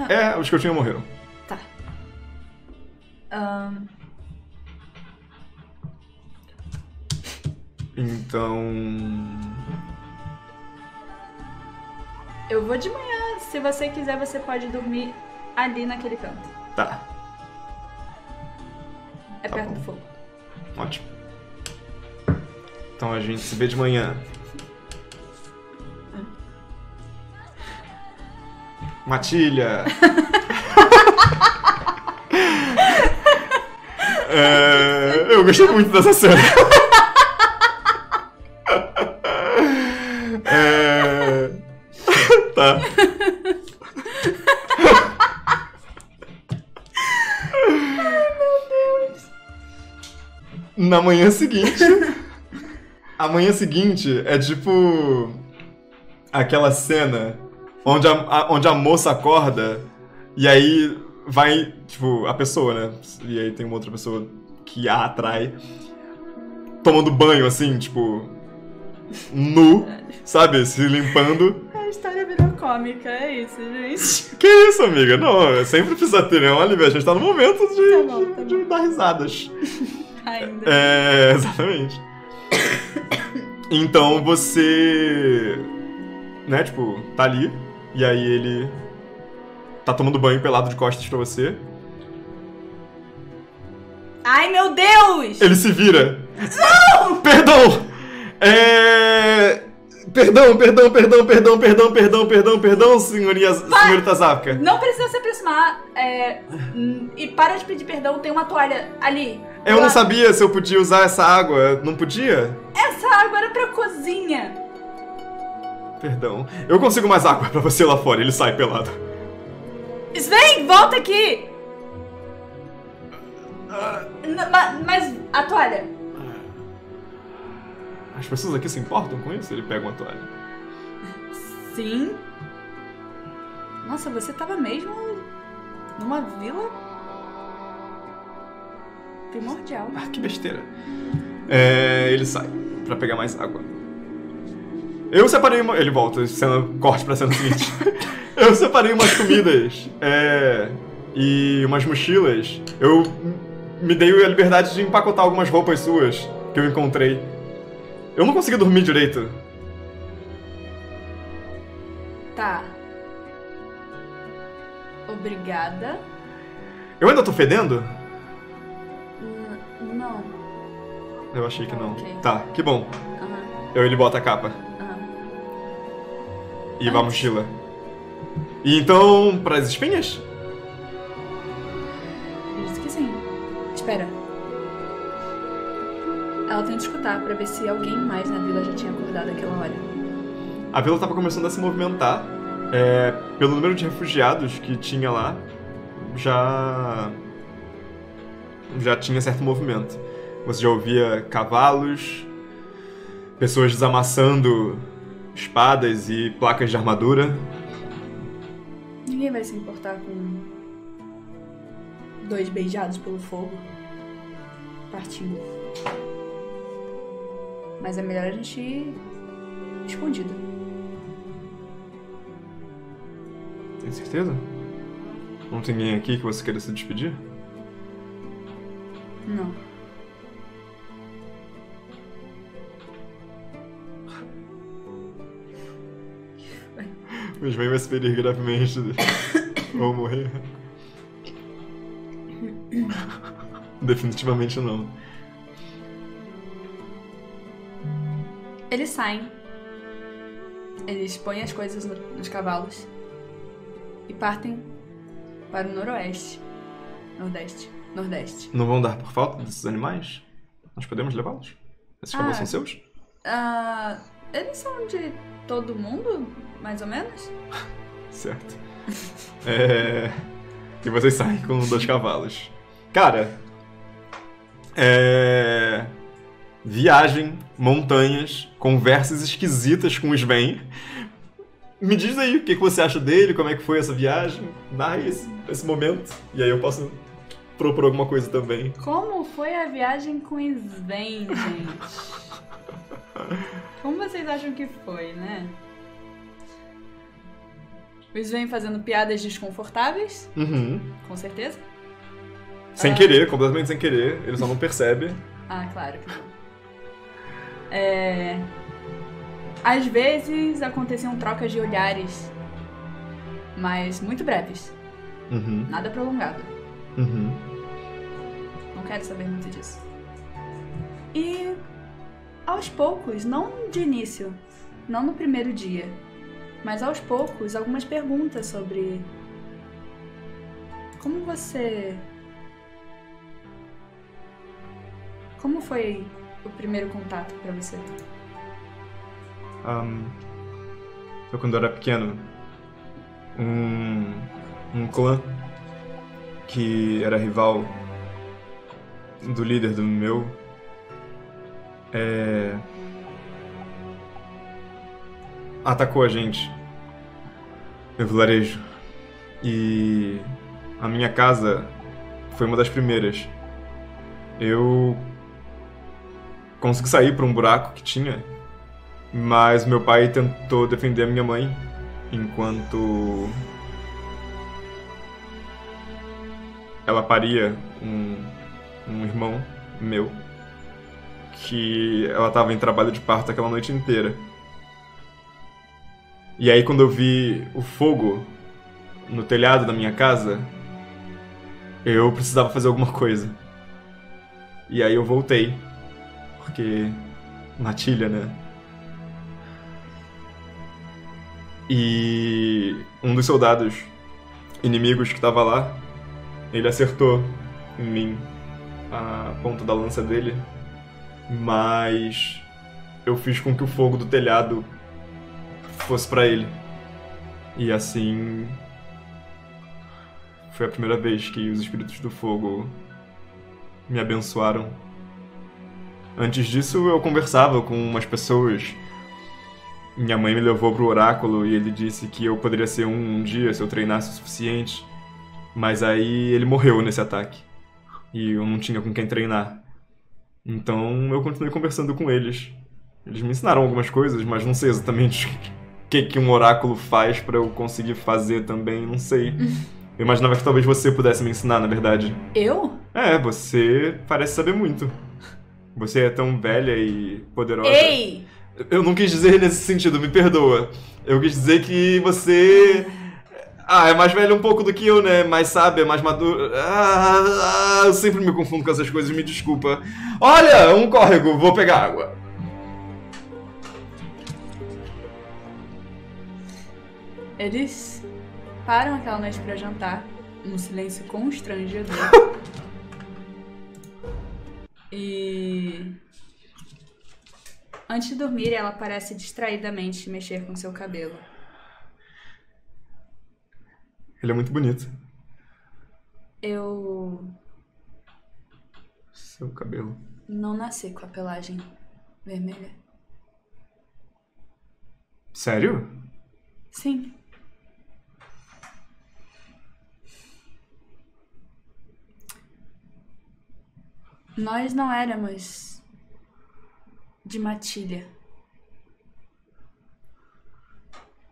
É, os que eu tinha morreram. Tá. Então... Eu vou de manhã. Se você quiser, você pode dormir ali naquele canto. Tá, É Tá perto bom. do fogo. ótimo. Então a gente se vê de manhã. Matilha! Eu gostei muito dessa cena. Tá. Na manhã seguinte... A manhã seguinte é tipo... Aquela cena onde a moça acorda e aí vai, tipo, a pessoa, né? E aí tem uma outra pessoa que a atrai tomando banho, assim, tipo... Nu, sabe? Se limpando. A história virou cômica, é isso, gente. Que isso, amiga? Não, sempre precisa ter, né? Um alívio. A gente tá no momento de dar risadas. Ainda. Exatamente. Então você... Né, tipo, tá ali. E aí ele tá tomando banho pelado de costas pra você. Ai, meu Deus! Ele se vira. Não! Perdão! Perdão, senhorita Zapka. Não precisa se aproximar. E para de pedir perdão, tem uma toalha ali. Eu não sabia se eu podia usar essa água. Não podia? Essa água era pra cozinha. Perdão. Eu consigo mais água pra você lá fora. Ele sai pelado. Sven, volta aqui! Mas a toalha? As pessoas aqui se importam com isso? Ele pega uma toalha. Sim. Nossa, você tava mesmo numa vila primordial. Ah, que besteira. Ele sai pra pegar mais água. Eu separei uma... Ele volta, corte pra cena seguinte. Eu separei umas comidas. E umas mochilas. Eu me dei a liberdade de empacotar algumas roupas suas que eu encontrei. Eu não consegui dormir direito. Tá. Obrigada. Eu ainda tô fedendo? Não. Eu achei que não. Ok. Tá, que bom. Aham. Ele bota a capa. Aham. E a mochila. E então, pras espinhas? Acredito que sim. Espera. Ela tenta escutar pra ver se alguém mais na vila já tinha acordado aquela hora. A vila tava começando a se movimentar. Pelo número de refugiados que tinha lá, já tinha certo movimento. Você já ouvia cavalos, pessoas desamassando espadas e placas de armadura. Ninguém vai se importar com 2 beijados pelo fogo partindo. Mas é melhor a gente ir escondido. Tem certeza? Não tem ninguém aqui que você queira se despedir? Não. O Sven vai se ferir gravemente ou morrer. Definitivamente não. Eles saem. Eles põem as coisas nos cavalos e partem para o noroeste. Nordeste. Não vão dar por falta desses animais? Nós podemos levá-los? Esses cavalos são seus? Eles são de todo mundo, mais ou menos? Certo. E vocês saem com 2 cavalos. Cara, viagem, montanhas, conversas esquisitas com o Sven. Me diz aí o que você acha dele, como é que foi essa viagem. Narre esse momento. E aí eu posso propor alguma coisa também. Como foi a viagem com Sven, gente? Como vocês acham que foi, né? O Sven fazendo piadas desconfortáveis? Uhum. Com certeza. Sem querer, completamente sem querer. Ele só não percebe. Ah, claro que não. Às vezes aconteciam trocas de olhares, mas muito breves. Uhum. Nada prolongado. Uhum. Não quero saber muito disso. E aos poucos, não de início, não no primeiro dia, mas aos poucos, algumas perguntas sobre como foi o primeiro contato pra você? Eu, quando era pequeno, um clã que era rival do líder do meu atacou a gente, meu vilarejo, e a minha casa foi uma das primeiras. Eu consegui sair por um buraco que tinha, mas meu pai tentou defender a minha mãe enquanto ela paria um irmão meu, que ela estava em trabalho de parto aquela noite inteira. E aí, quando eu vi o fogo no telhado da minha casa, eu precisava fazer alguma coisa. E aí eu voltei, porque matilha, né? E um dos soldados inimigos que estava lá, ele acertou em mim a ponta da lança dele, mas eu fiz com que o fogo do telhado fosse pra ele. E assim foi a primeira vez que os espíritos do fogo me abençoaram. Antes disso eu conversava com umas pessoas. Minha mãe me levou pro oráculo e ele disse que eu poderia ser um dia se eu treinasse o suficiente. Mas aí ele morreu nesse ataque. E eu não tinha com quem treinar. Então eu continuei conversando com eles. Eles me ensinaram algumas coisas, mas não sei exatamente o que um oráculo faz pra eu conseguir fazer também, não sei. Eu imaginava que talvez você pudesse me ensinar, na verdade. Eu? É, você parece saber muito. Você é tão velha e poderosa. Ei! Eu não quis dizer nesse sentido, me perdoa. Eu quis dizer que você... é mais velha um pouco do que eu, né? Mais sábia, mais madura. Eu sempre me confundo com essas coisas, me desculpa. Olha, um córrego, vou pegar água. Eles param aquela noite pra jantar, num silêncio constrangedor. E... antes de dormir, ela parece distraidamente mexer com seu cabelo. Ele é muito bonito. Eu Seu cabelo. não nasci com a pelagem vermelha. Sério? Sim. Nós não éramos de matilha.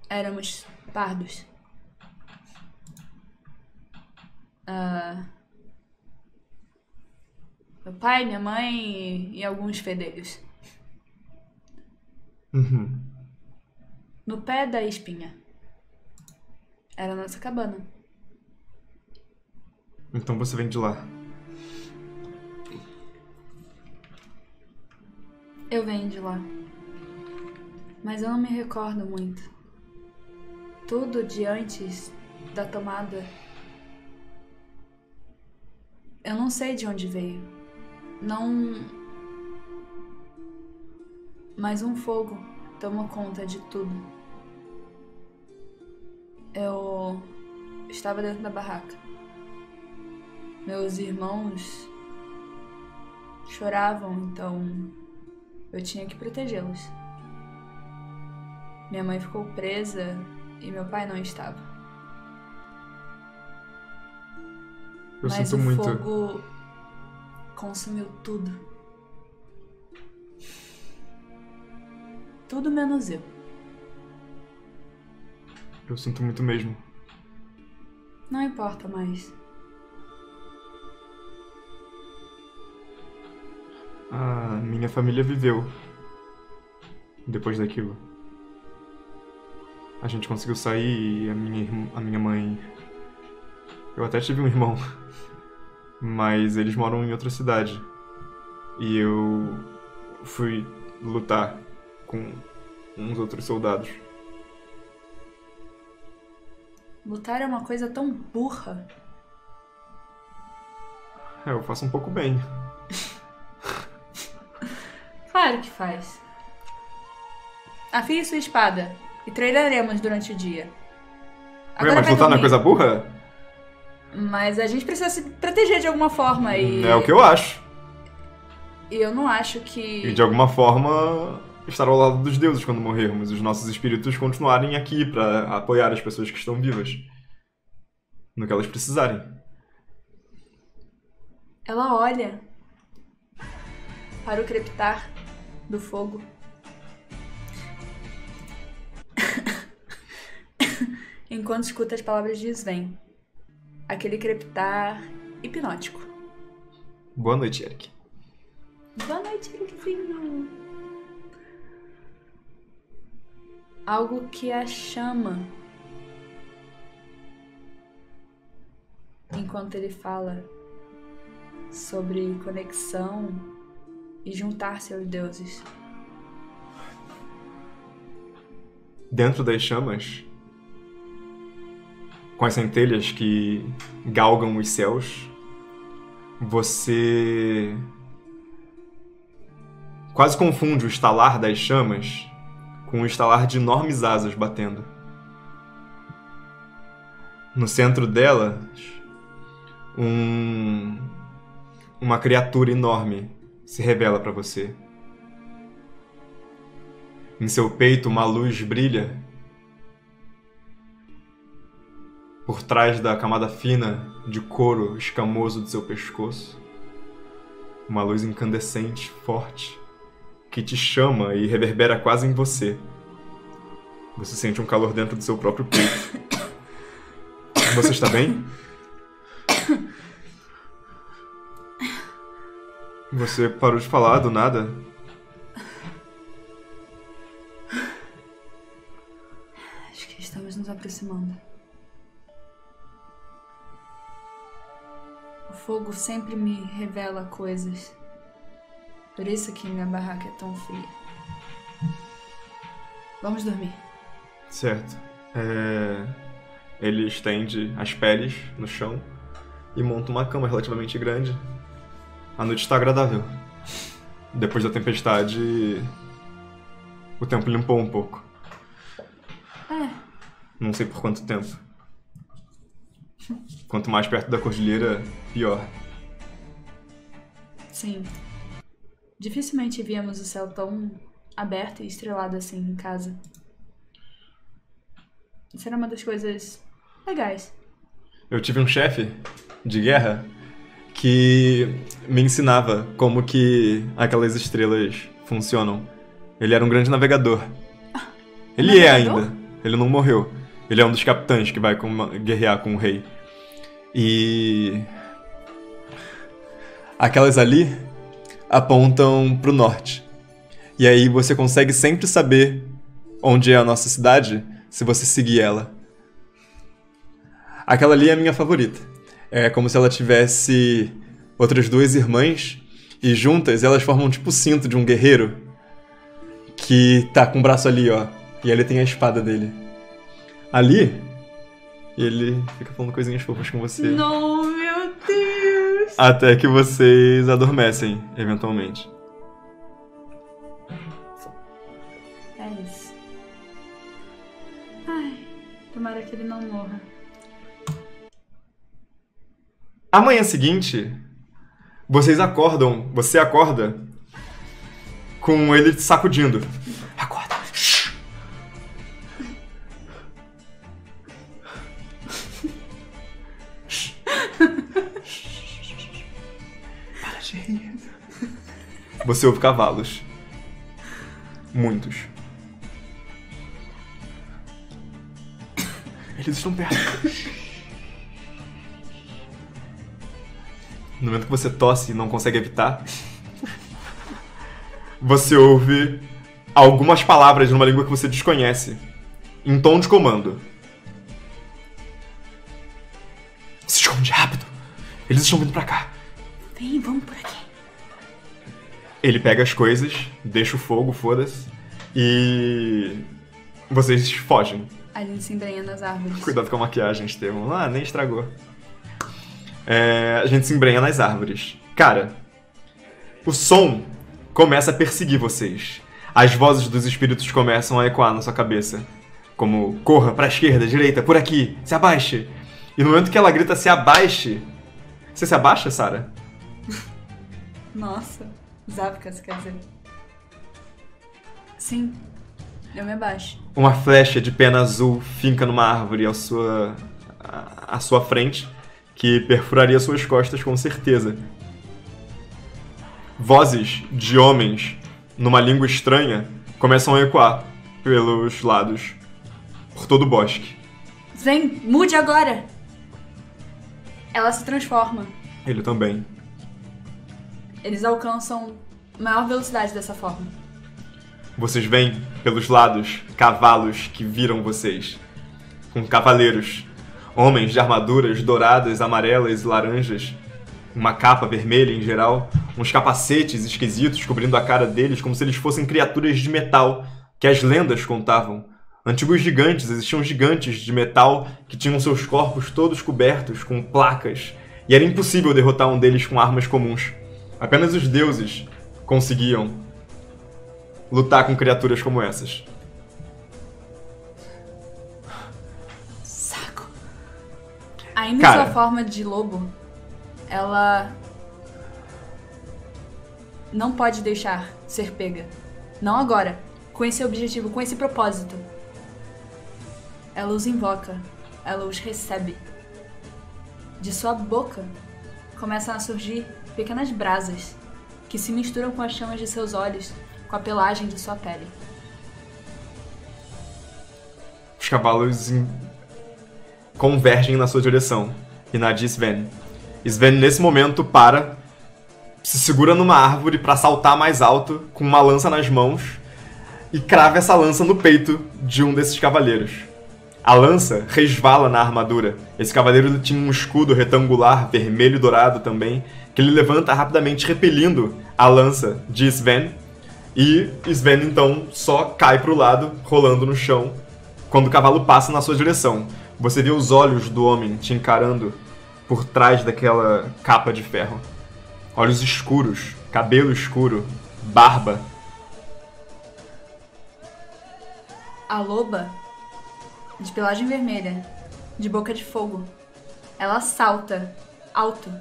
Éramos pardos. Meu pai, minha mãe e alguns fedelhos. Uhum. No pé da espinha. Era a nossa cabana. Então você vem de lá. Eu venho de lá. Mas eu não me recordo muito. Tudo de antes da tomada. Eu não sei de onde veio. Não. Mas um fogo tomou conta de tudo. Eu estava dentro da barraca. Meus irmãos choravam, então eu tinha que protegê-los. Minha mãe ficou presa e meu pai não estava. Eu Mas sinto o muito. fogo consumiu tudo. Tudo menos eu. Eu sinto muito mesmo. Não importa mais. A minha família viveu depois daquilo. A gente conseguiu sair e a minha mãe... Eu até tive um irmão, mas eles moram em outra cidade. E eu fui lutar com uns outros soldados. Lutar é uma coisa tão burra. Eu faço um pouco bem. Claro que faz. Afie sua espada e treinaremos durante o dia. Ué, mas vai lutar não é dormir. coisa burra? Mas a gente precisa se proteger de alguma forma e... É o que eu acho. E eu não acho que... E de alguma forma estar ao lado dos deuses quando morrermos. Os nossos espíritos continuarem aqui pra apoiar as pessoas que estão vivas. No que elas precisarem. Ela olha para o crepitar do fogo. Enquanto escuta as palavras de Sven. Aquele crepitar hipnótico. Boa noite, Eric. Boa noite, Ericzinho. Algo que a chama. Enquanto ele fala sobre conexão e juntar-se aos deuses. dentro das chamas, com as centelhas que galgam os céus, você quase confunde o estalar das chamas com o estalar de enormes asas batendo. No centro delas, uma criatura enorme se revela para você. Em seu peito, uma luz brilha. Por trás da camada fina de couro escamoso do seu pescoço, uma luz incandescente, forte, que te chama e reverbera quase em você. Você sente um calor dentro do seu próprio peito. Você está bem? Você parou de falar do nada? Acho que estamos nos aproximando. O fogo sempre me revela coisas. Por isso que minha barraca é tão fria. Vamos dormir. Certo. Ele estende as peles no chão e monta uma cama relativamente grande. A noite está agradável. Depois da tempestade, o tempo limpou um pouco. Não sei por quanto tempo. Quanto mais perto da cordilheira, pior. Sim. Dificilmente víamos o céu tão aberto e estrelado assim em casa. Isso era uma das coisas legais. Eu tive um chefe de guerra que me ensinava como que aquelas estrelas funcionam. Ele era um grande navegador. Ele é ainda. Ele não morreu. Ele é um dos capitães que vai guerrear com o rei. E aquelas ali apontam pro norte. E aí você consegue sempre saber onde é a nossa cidade se você seguir ela. Aquela ali é a minha favorita. É como se ela tivesse outras duas irmãs e juntas elas formam tipo o cinto de um guerreiro que tá com o braço ali, ó. E ali tem a espada dele. Ali, ele fica falando coisinhas fofas com você. Não, meu Deus! Até que vocês adormecem, eventualmente. É isso. Ai, tomara que ele não morra. Amanhã seguinte, você acorda com ele te sacudindo. Acorda. Para de rir. Você ouve cavalos. Muitos. Eles estão perto. No momento que você tosse e não consegue evitar, você ouve algumas palavras numa língua que você desconhece, em tom de comando. Se esconde rápido! Eles estão vindo pra cá. Vem, vamos por aqui. Ele pega as coisas, deixa o fogo, foda-se, e vocês fogem. A gente se embrenha nas árvores. Cuidado com a maquiagem, Estevão. Ah, nem estragou. A gente se embrenha nas árvores. Cara, o som começa a perseguir vocês. As vozes dos espíritos começam a ecoar na sua cabeça. Como, corra pra esquerda, direita, por aqui, se abaixe. E no momento que ela grita, se abaixe... Você se abaixa, Sarah? Nossa, Zavkas, quer dizer. Sim, eu me abaixo. Uma flecha de pena azul finca numa árvore à sua frente, que perfuraria suas costas com certeza. Vozes de homens numa língua estranha começam a ecoar pelos lados, por todo o bosque. Vem, mude agora! Ela se transforma. Ele também. Eles alcançam maior velocidade dessa forma. Vocês veem pelos lados cavalos que viram vocês, com cavaleiros, homens de armaduras douradas, amarelas e laranjas, uma capa vermelha em geral, uns capacetes esquisitos cobrindo a cara deles como se eles fossem criaturas de metal que as lendas contavam, Antigos gigantes, existiam gigantes de metal que tinham seus corpos todos cobertos com placas, e era impossível derrotar um deles com armas comuns. Apenas os deuses conseguiam lutar com criaturas como essas. Saco. Ainda em Cara. sua forma de lobo, ela não pode deixar ser pega. Não agora, com esse objetivo, com esse propósito. Ela os invoca, ela os recebe. De sua boca começam a surgir pequenas brasas que se misturam com as chamas de seus olhos, com a pelagem de sua pele. Os cavalos convergem na sua direção e na de Sven. Sven, nesse momento, se segura numa árvore para saltar mais alto, com uma lança nas mãos, e crava essa lança no peito de um desses cavaleiros. A lança resvala na armadura. Esse cavaleiro tinha um escudo retangular, vermelho e dourado também, que ele levanta rapidamente, repelindo a lança de Sven. E Sven, então, só cai pro lado, rolando no chão, quando o cavalo passa na sua direção. Você vê os olhos do homem te encarando por trás daquela capa de ferro. Olhos escuros, cabelo escuro, barba. A loba, de pelagem vermelha, de boca de fogo, ela salta alto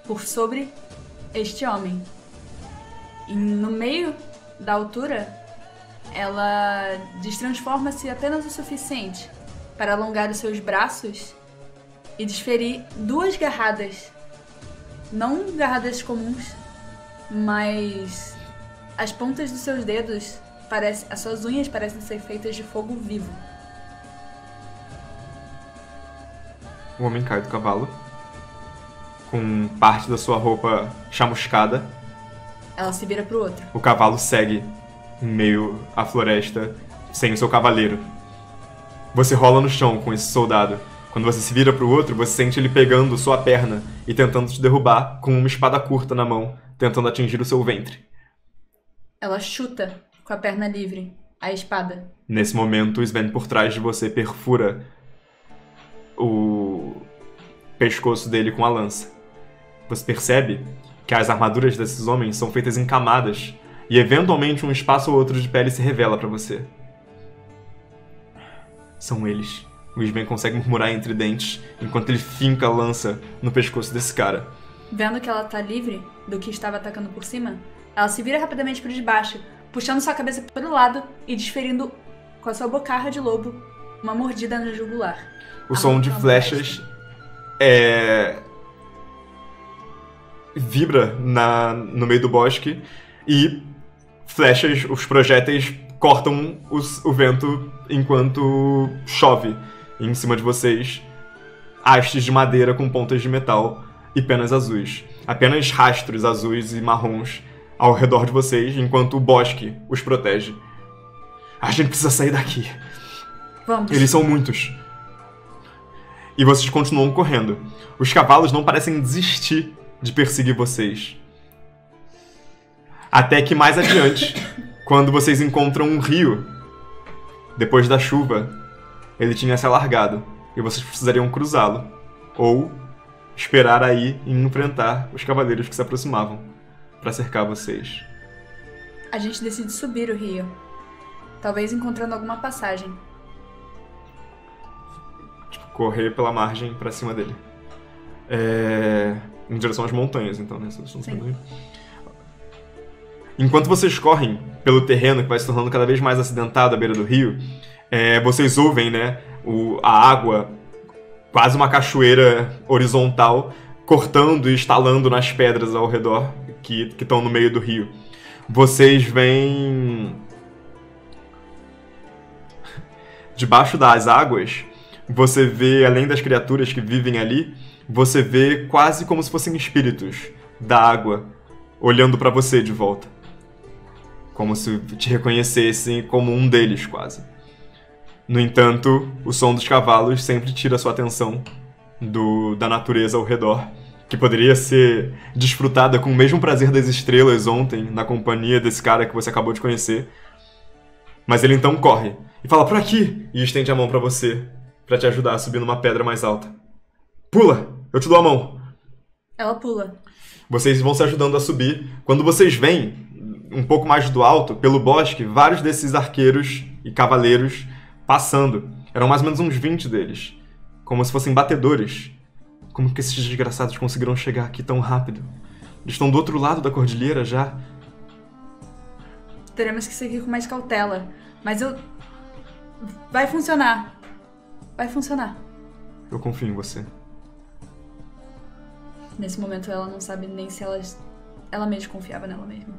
por sobre este homem. E no meio da altura, ela destransforma-se apenas o suficiente para alongar os seus braços e desferir 2 garradas. Não garradas comuns, mas as pontas dos seus dedos as suas unhas parecem ser feitas de fogo vivo. O homem cai do cavalo, com parte da sua roupa chamuscada. Ela se vira pro outro. O cavalo segue em meio à floresta, sem o seu cavaleiro. Você rola no chão com esse soldado. Quando você se vira pro outro, você sente ele pegando sua perna e tentando te derrubar com uma espada curta na mão, tentando atingir o seu ventre. Ela chuta com a perna livre a espada. Nesse momento, o Sven por trás de você perfura o pescoço dele com a lança. Você percebe que as armaduras desses homens são feitas em camadas e eventualmente um espaço ou outro de pele se revela pra você. São eles. O Sven consegue murmurar entre dentes enquanto ele finca a lança no pescoço desse cara. Vendo que ela tá livre do que estava atacando por cima, ela se vira rapidamente para debaixo, puxando sua cabeça pelo lado e desferindo com a sua bocarra de lobo uma mordida no jugular. O som de flechas vibra no meio do bosque e flechas, os projéteis cortam o vento enquanto chove em cima de vocês hastes de madeira com pontas de metal e penas azuis. Apenas rastros azuis e marrons ao redor de vocês, enquanto o bosque os protege. A gente precisa sair daqui. Vamos. Eles são muitos. E vocês continuam correndo. Os cavalos não parecem desistir de perseguir vocês. Até que mais adiante, quando vocês encontram um rio, depois da chuva, ele tinha se alargado e vocês precisariam cruzá-lo. Ou esperar aí e enfrentar os cavaleiros que se aproximavam para cercar vocês. A gente decide subir o rio. Talvez encontrando alguma passagem. Correr pela margem para cima dele. Em direção às montanhas, então, né? Sim. Enquanto vocês correm pelo terreno que vai se tornando cada vez mais acidentado à beira do rio, vocês ouvem, né, a água, quase uma cachoeira horizontal, cortando e estalando nas pedras ao redor que estão no meio do rio. Vocês veem... Debaixo das águas, você vê, além das criaturas que vivem ali, você vê quase como se fossem espíritos da água olhando pra você de volta. Como se te reconhecessem como um deles, quase. No entanto, o som dos cavalos sempre tira sua atenção da natureza ao redor, que poderia ser desfrutada com o mesmo prazer das estrelas ontem, na companhia desse cara que você acabou de conhecer. Mas ele então corre e fala, por aqui! E estende a mão pra você, pra te ajudar a subir numa pedra mais alta. Pula! Eu te dou a mão. Ela pula. Vocês vão se ajudando a subir. Quando vocês veem, um pouco mais do alto, pelo bosque, vários desses arqueiros e cavaleiros passando. Eram mais ou menos uns 20 deles. Como se fossem batedores. Como que esses desgraçados conseguiram chegar aqui tão rápido? Eles estão do outro lado da cordilheira já. Teremos que seguir com mais cautela. Mas eu... Vai funcionar. Vai funcionar. Eu confio em você. Nesse momento ela não sabe nem se ela mesma confiava nela mesma.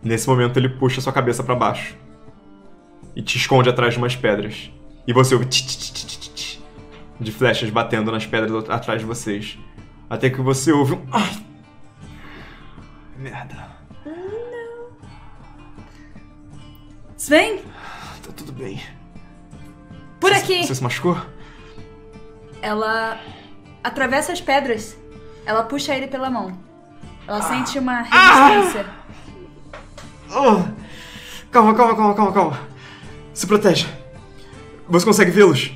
Nesse momento ele puxa sua cabeça pra baixo. E te esconde atrás de umas pedras. E você ouve de flechas batendo nas pedras atrás de vocês. Até que você ouve um... Ai! Merda. Não. Sven? Tá tudo bem. Por aqui! Você se machucou? Ela atravessa as pedras. Ela puxa ele pela mão. Ela sente uma resistência. Oh. Calma. Se protege. Você consegue vê-los?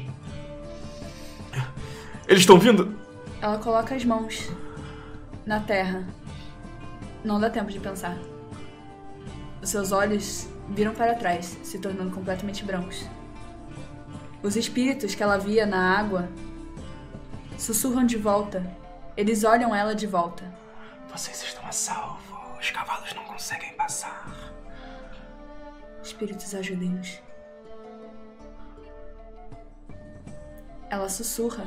Eles estão vindo? Ela coloca as mãos na terra. Não dá tempo de pensar. Os seus olhos viram para trás, se tornando completamente brancos. Os espíritos que ela via na água sussurram de volta. Eles olham ela de volta. Vocês estão a salvo. Os cavalos não conseguem passar. Espíritos, ajudem-nos. Ela sussurra.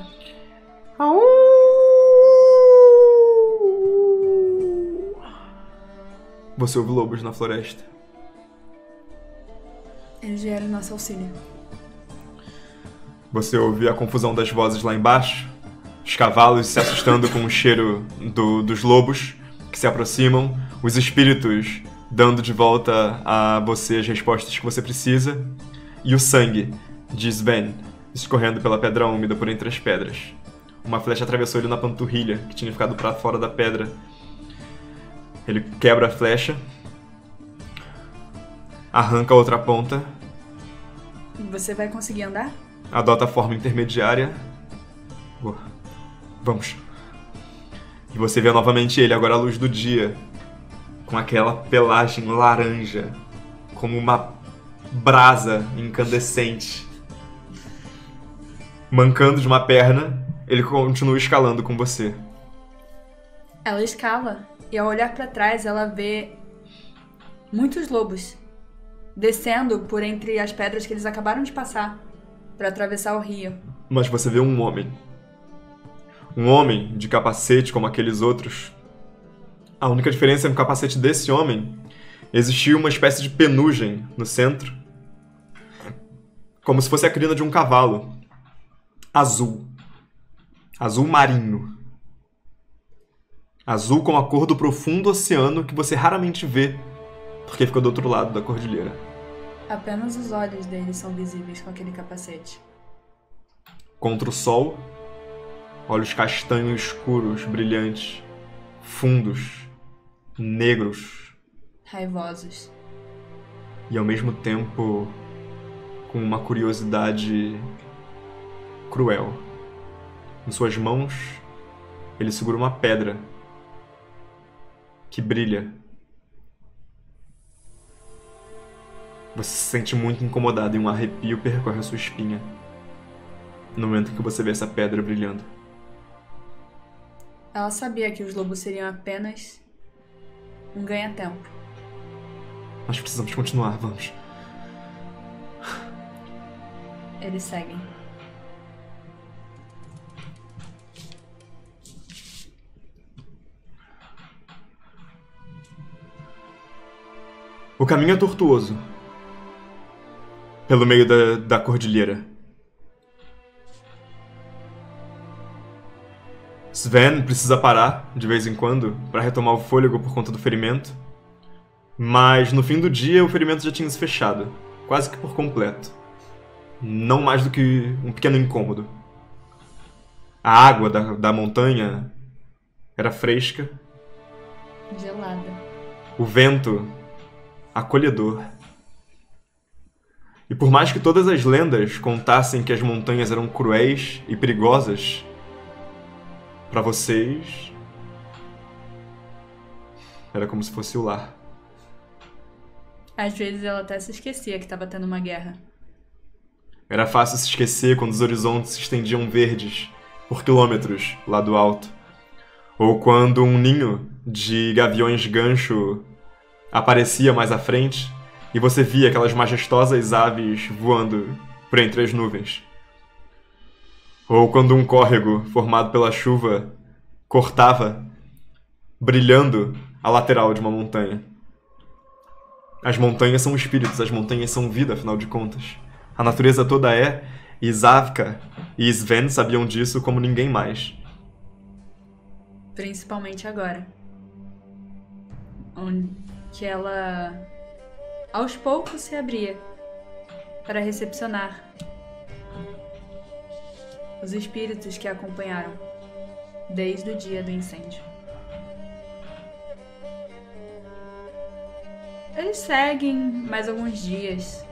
Você ouve lobos na floresta. Eles vieram em nosso auxílio. Você ouve a confusão das vozes lá embaixo. Os cavalos se assustando com o cheiro dos lobos que se aproximam. Os espíritos dando de volta a você as respostas que você precisa. E o sangue de Sven escorrendo pela pedra úmida por entre as pedras. Uma flecha atravessou ele na panturrilha, que tinha ficado pra fora da pedra. Ele quebra a flecha. Arranca a outra ponta. Você vai conseguir andar? Adota a forma intermediária. Boa. Vamos. E você vê novamente ele, agora à luz do dia. Com aquela pelagem laranja. Como uma brasa incandescente. Mancando de uma perna, ele continua escalando com você. Ela escala. E ao olhar pra trás, ela vê muitos lobos descendo por entre as pedras que eles acabaram de passar para atravessar o rio. Mas você vê um homem. Um homem de capacete como aqueles outros. A única diferença no capacete desse homem existia uma espécie de penugem no centro. Como se fosse a crina de um cavalo. Azul. Azul marinho. Azul com a cor do profundo oceano que você raramente vê, porque fica do outro lado da cordilheira. Apenas os olhos dele são visíveis com aquele capacete. Contra o sol, olhos castanhos escuros, brilhantes, fundos, negros. Raivosos. E ao mesmo tempo com uma curiosidade cruel. Em suas mãos, ele segura uma pedra que brilha. Você se sente muito incomodado e um arrepio percorre a sua espinha no momento que você vê essa pedra brilhando. Ela sabia que os lobos seriam apenas um ganha-tempo. Nós precisamos continuar, vamos. Eles seguem. O caminho é tortuoso. Pelo meio da cordilheira. Sven precisa parar de vez em quando para retomar o fôlego por conta do ferimento. Mas no fim do dia o ferimento já tinha se fechado. Quase que por completo. Não mais do que um pequeno incômodo. A água da montanha era fresca. Gelada. O vento acolhedor. E por mais que todas as lendas contassem que as montanhas eram cruéis e perigosas, pra vocês era como se fosse o lar. Às vezes ela até se esquecia que tava tendo uma guerra. Era fácil se esquecer quando os horizontes se estendiam verdes por quilômetros lá do alto. Ou quando um ninho de gaviões gancho aparecia mais à frente e você via aquelas majestosas aves voando por entre as nuvens. Ou quando um córrego formado pela chuva cortava, brilhando a lateral de uma montanha. As montanhas são espíritos, as montanhas são vida, afinal de contas. A natureza toda é, e Zavka e Sven sabiam disso como ninguém mais. Principalmente agora. Onde que ela, aos poucos, se abria para recepcionar os espíritos que a acompanharam desde o dia do incêndio. Eles seguem mais alguns dias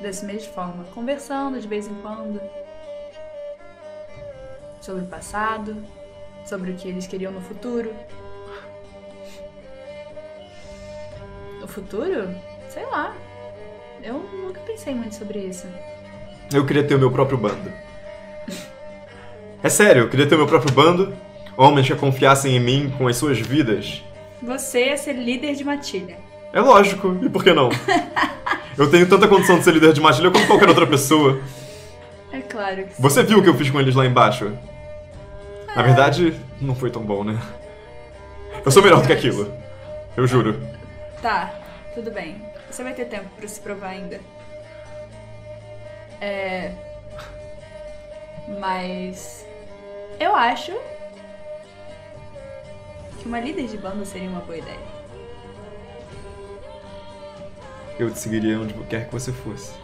dessa mesma forma, conversando de vez em quando sobre o passado, sobre o que eles queriam no futuro. O futuro? Sei lá. Eu nunca pensei muito sobre isso. Eu queria ter o meu próprio bando. É sério, eu queria ter o meu próprio bando, homens que confiassem em mim com as suas vidas. Você ia ser líder de matilha. É lógico, e por que não? Eu tenho tanta condição de ser líder de matilha como qualquer outra pessoa. É claro que sim. Você viu o que eu fiz com eles lá embaixo? Na verdade, não foi tão bom, né? Eu sou melhor do que aquilo. Eu juro. Tá, tudo bem. Você vai ter tempo pra se provar ainda. Mas eu acho que uma líder de banda seria uma boa ideia. Eu te seguiria onde quer que você fosse.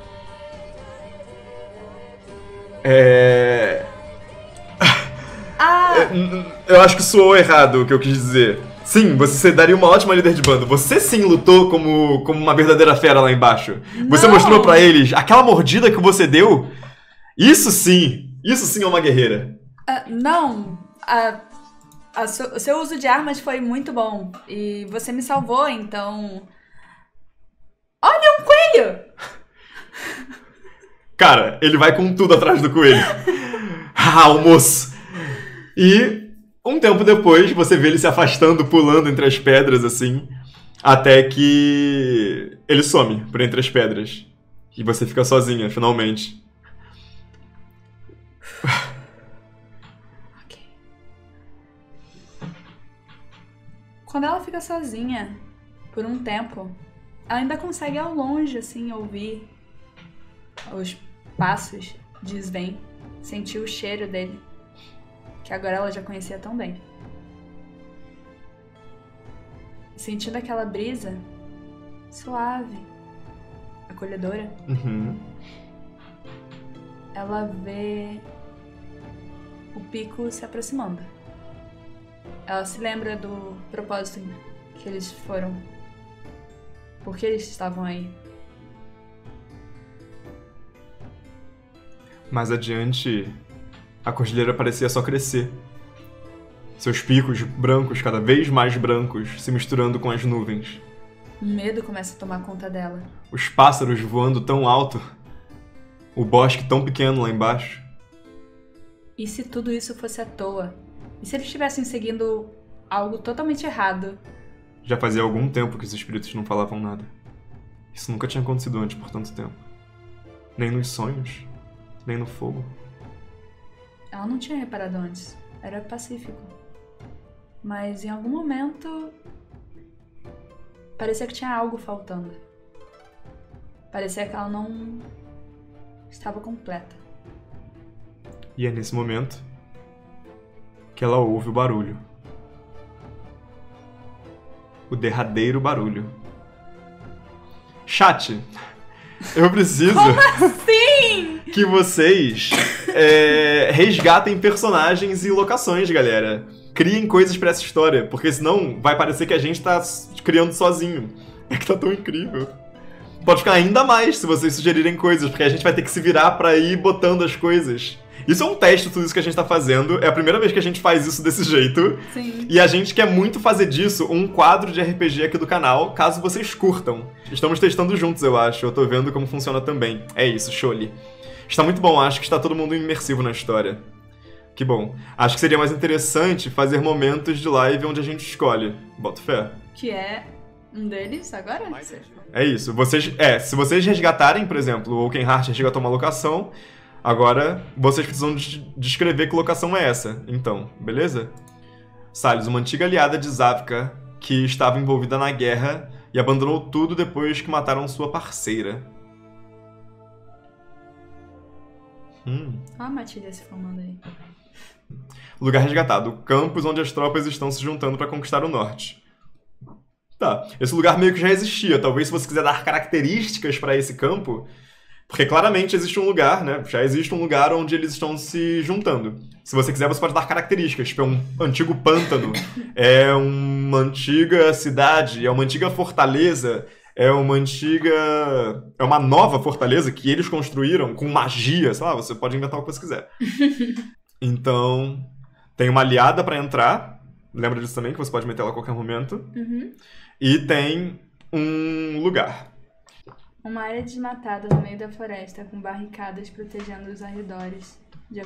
Eu acho que soou errado o que eu quis dizer. Sim, você daria uma ótima líder de bando. Você sim lutou como uma verdadeira fera lá embaixo. Você mostrou pra eles aquela mordida que você deu. Isso sim é uma guerreira. Não, o seu uso de armas foi muito bom. E você me salvou, então... Olha, um coelho! Cara, ele vai com tudo atrás do coelho. Almoço! E um tempo depois, você vê ele se afastando, pulando entre as pedras, assim, até que ele some por entre as pedras. E você fica sozinha, finalmente. Ok. Quando ela fica sozinha, por um tempo, ela ainda consegue ao longe, assim, ouvir os passos de Sven, sentir o cheiro dele, que agora ela já conhecia tão bem. Sentindo aquela brisa suave, acolhedora, ela vê o pico se aproximando. Ela se lembra do propósito que eles foram. Por que eles estavam aí? Mais adiante, a cordilheira parecia só crescer. Seus picos brancos, cada vez mais brancos, se misturando com as nuvens. O medo começa a tomar conta dela. Os pássaros voando tão alto. O bosque tão pequeno lá embaixo. E se tudo isso fosse à toa? E se eles estivessem seguindo algo totalmente errado? Já fazia algum tempo que os espíritos não falavam nada. Isso nunca tinha acontecido antes por tanto tempo. Nem nos sonhos, nem no fogo. Ela não tinha reparado antes. Era pacífico. Mas em algum momento... parecia que tinha algo faltando. Parecia que ela não estava completa. E é nesse momento que ela ouve o barulho. O derradeiro barulho. Chat, eu preciso Como assim? que vocês resgatem personagens e locações, galera. Criem coisas pra essa história, porque senão vai parecer que a gente tá criando sozinho. É que tá tão incrível. Pode ficar ainda mais se vocês sugerirem coisas, porque a gente vai ter que se virar pra ir botando as coisas. Isso é um teste, tudo isso que a gente tá fazendo. É a primeira vez que a gente faz isso desse jeito. Sim. E a gente quer muito fazer disso um quadro de RPG aqui do canal, caso vocês curtam. Estamos testando juntos, eu acho. Eu tô vendo como funciona também. É isso, Sholi. Está muito bom, acho que está todo mundo imersivo na história. Que bom. Acho que seria mais interessante fazer momentos de live onde a gente escolhe. Boto fé. Que é um deles agora? É isso. Se vocês resgatarem, por exemplo, o Oakenheart resgatou uma locação, agora vocês precisam descrever que locação é essa. Então, beleza? Salles, uma antiga aliada de Zavka que estava envolvida na guerra e abandonou tudo depois que mataram sua parceira. Olha a Matilha se formando aí. Lugar resgatado. O campus onde as tropas estão se juntando para conquistar o norte. Tá. Esse lugar meio que já existia. Talvez se você quiser dar características para esse campo... Porque claramente existe um lugar, né? Já existe um lugar onde eles estão se juntando. Se você quiser, você pode dar características. Tipo, é um antigo pântano. É uma antiga cidade. É uma antiga fortaleza. É uma nova fortaleza que eles construíram com magia. Sei lá, você pode inventar o que você quiser. Então, tem uma aliada pra entrar. Lembra disso também, que você pode meter ela a qualquer momento. Uhum. E tem um lugar. Uma área desmatada no meio da floresta, com barricadas protegendo os arredores do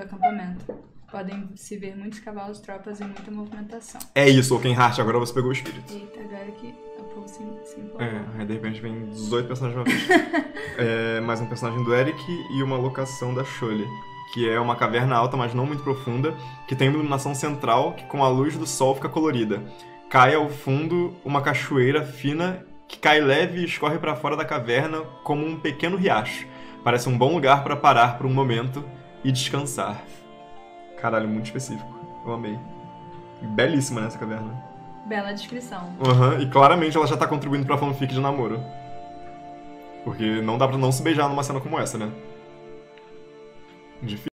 acampamento. Podem se ver muitos cavalos, tropas e muita movimentação. É isso, Oakenheart, agora você pegou o espírito. Eita, agora que o povo se empolgou. Aí de repente vem 18 personagens de uma vez. Mais um personagem do Eric e uma locação da Sholi, que é uma caverna alta, mas não muito profunda, que tem uma iluminação central que com a luz do sol fica colorida. Cai ao fundo uma cachoeira fina que cai leve e escorre pra fora da caverna como um pequeno riacho. Parece um bom lugar pra parar por um momento e descansar. Caralho, muito específico. Eu amei. Belíssima nessa caverna. Bela descrição. E claramente ela já tá contribuindo pra fanfic de namoro. Porque não dá pra não se beijar numa cena como essa, né? Difícil.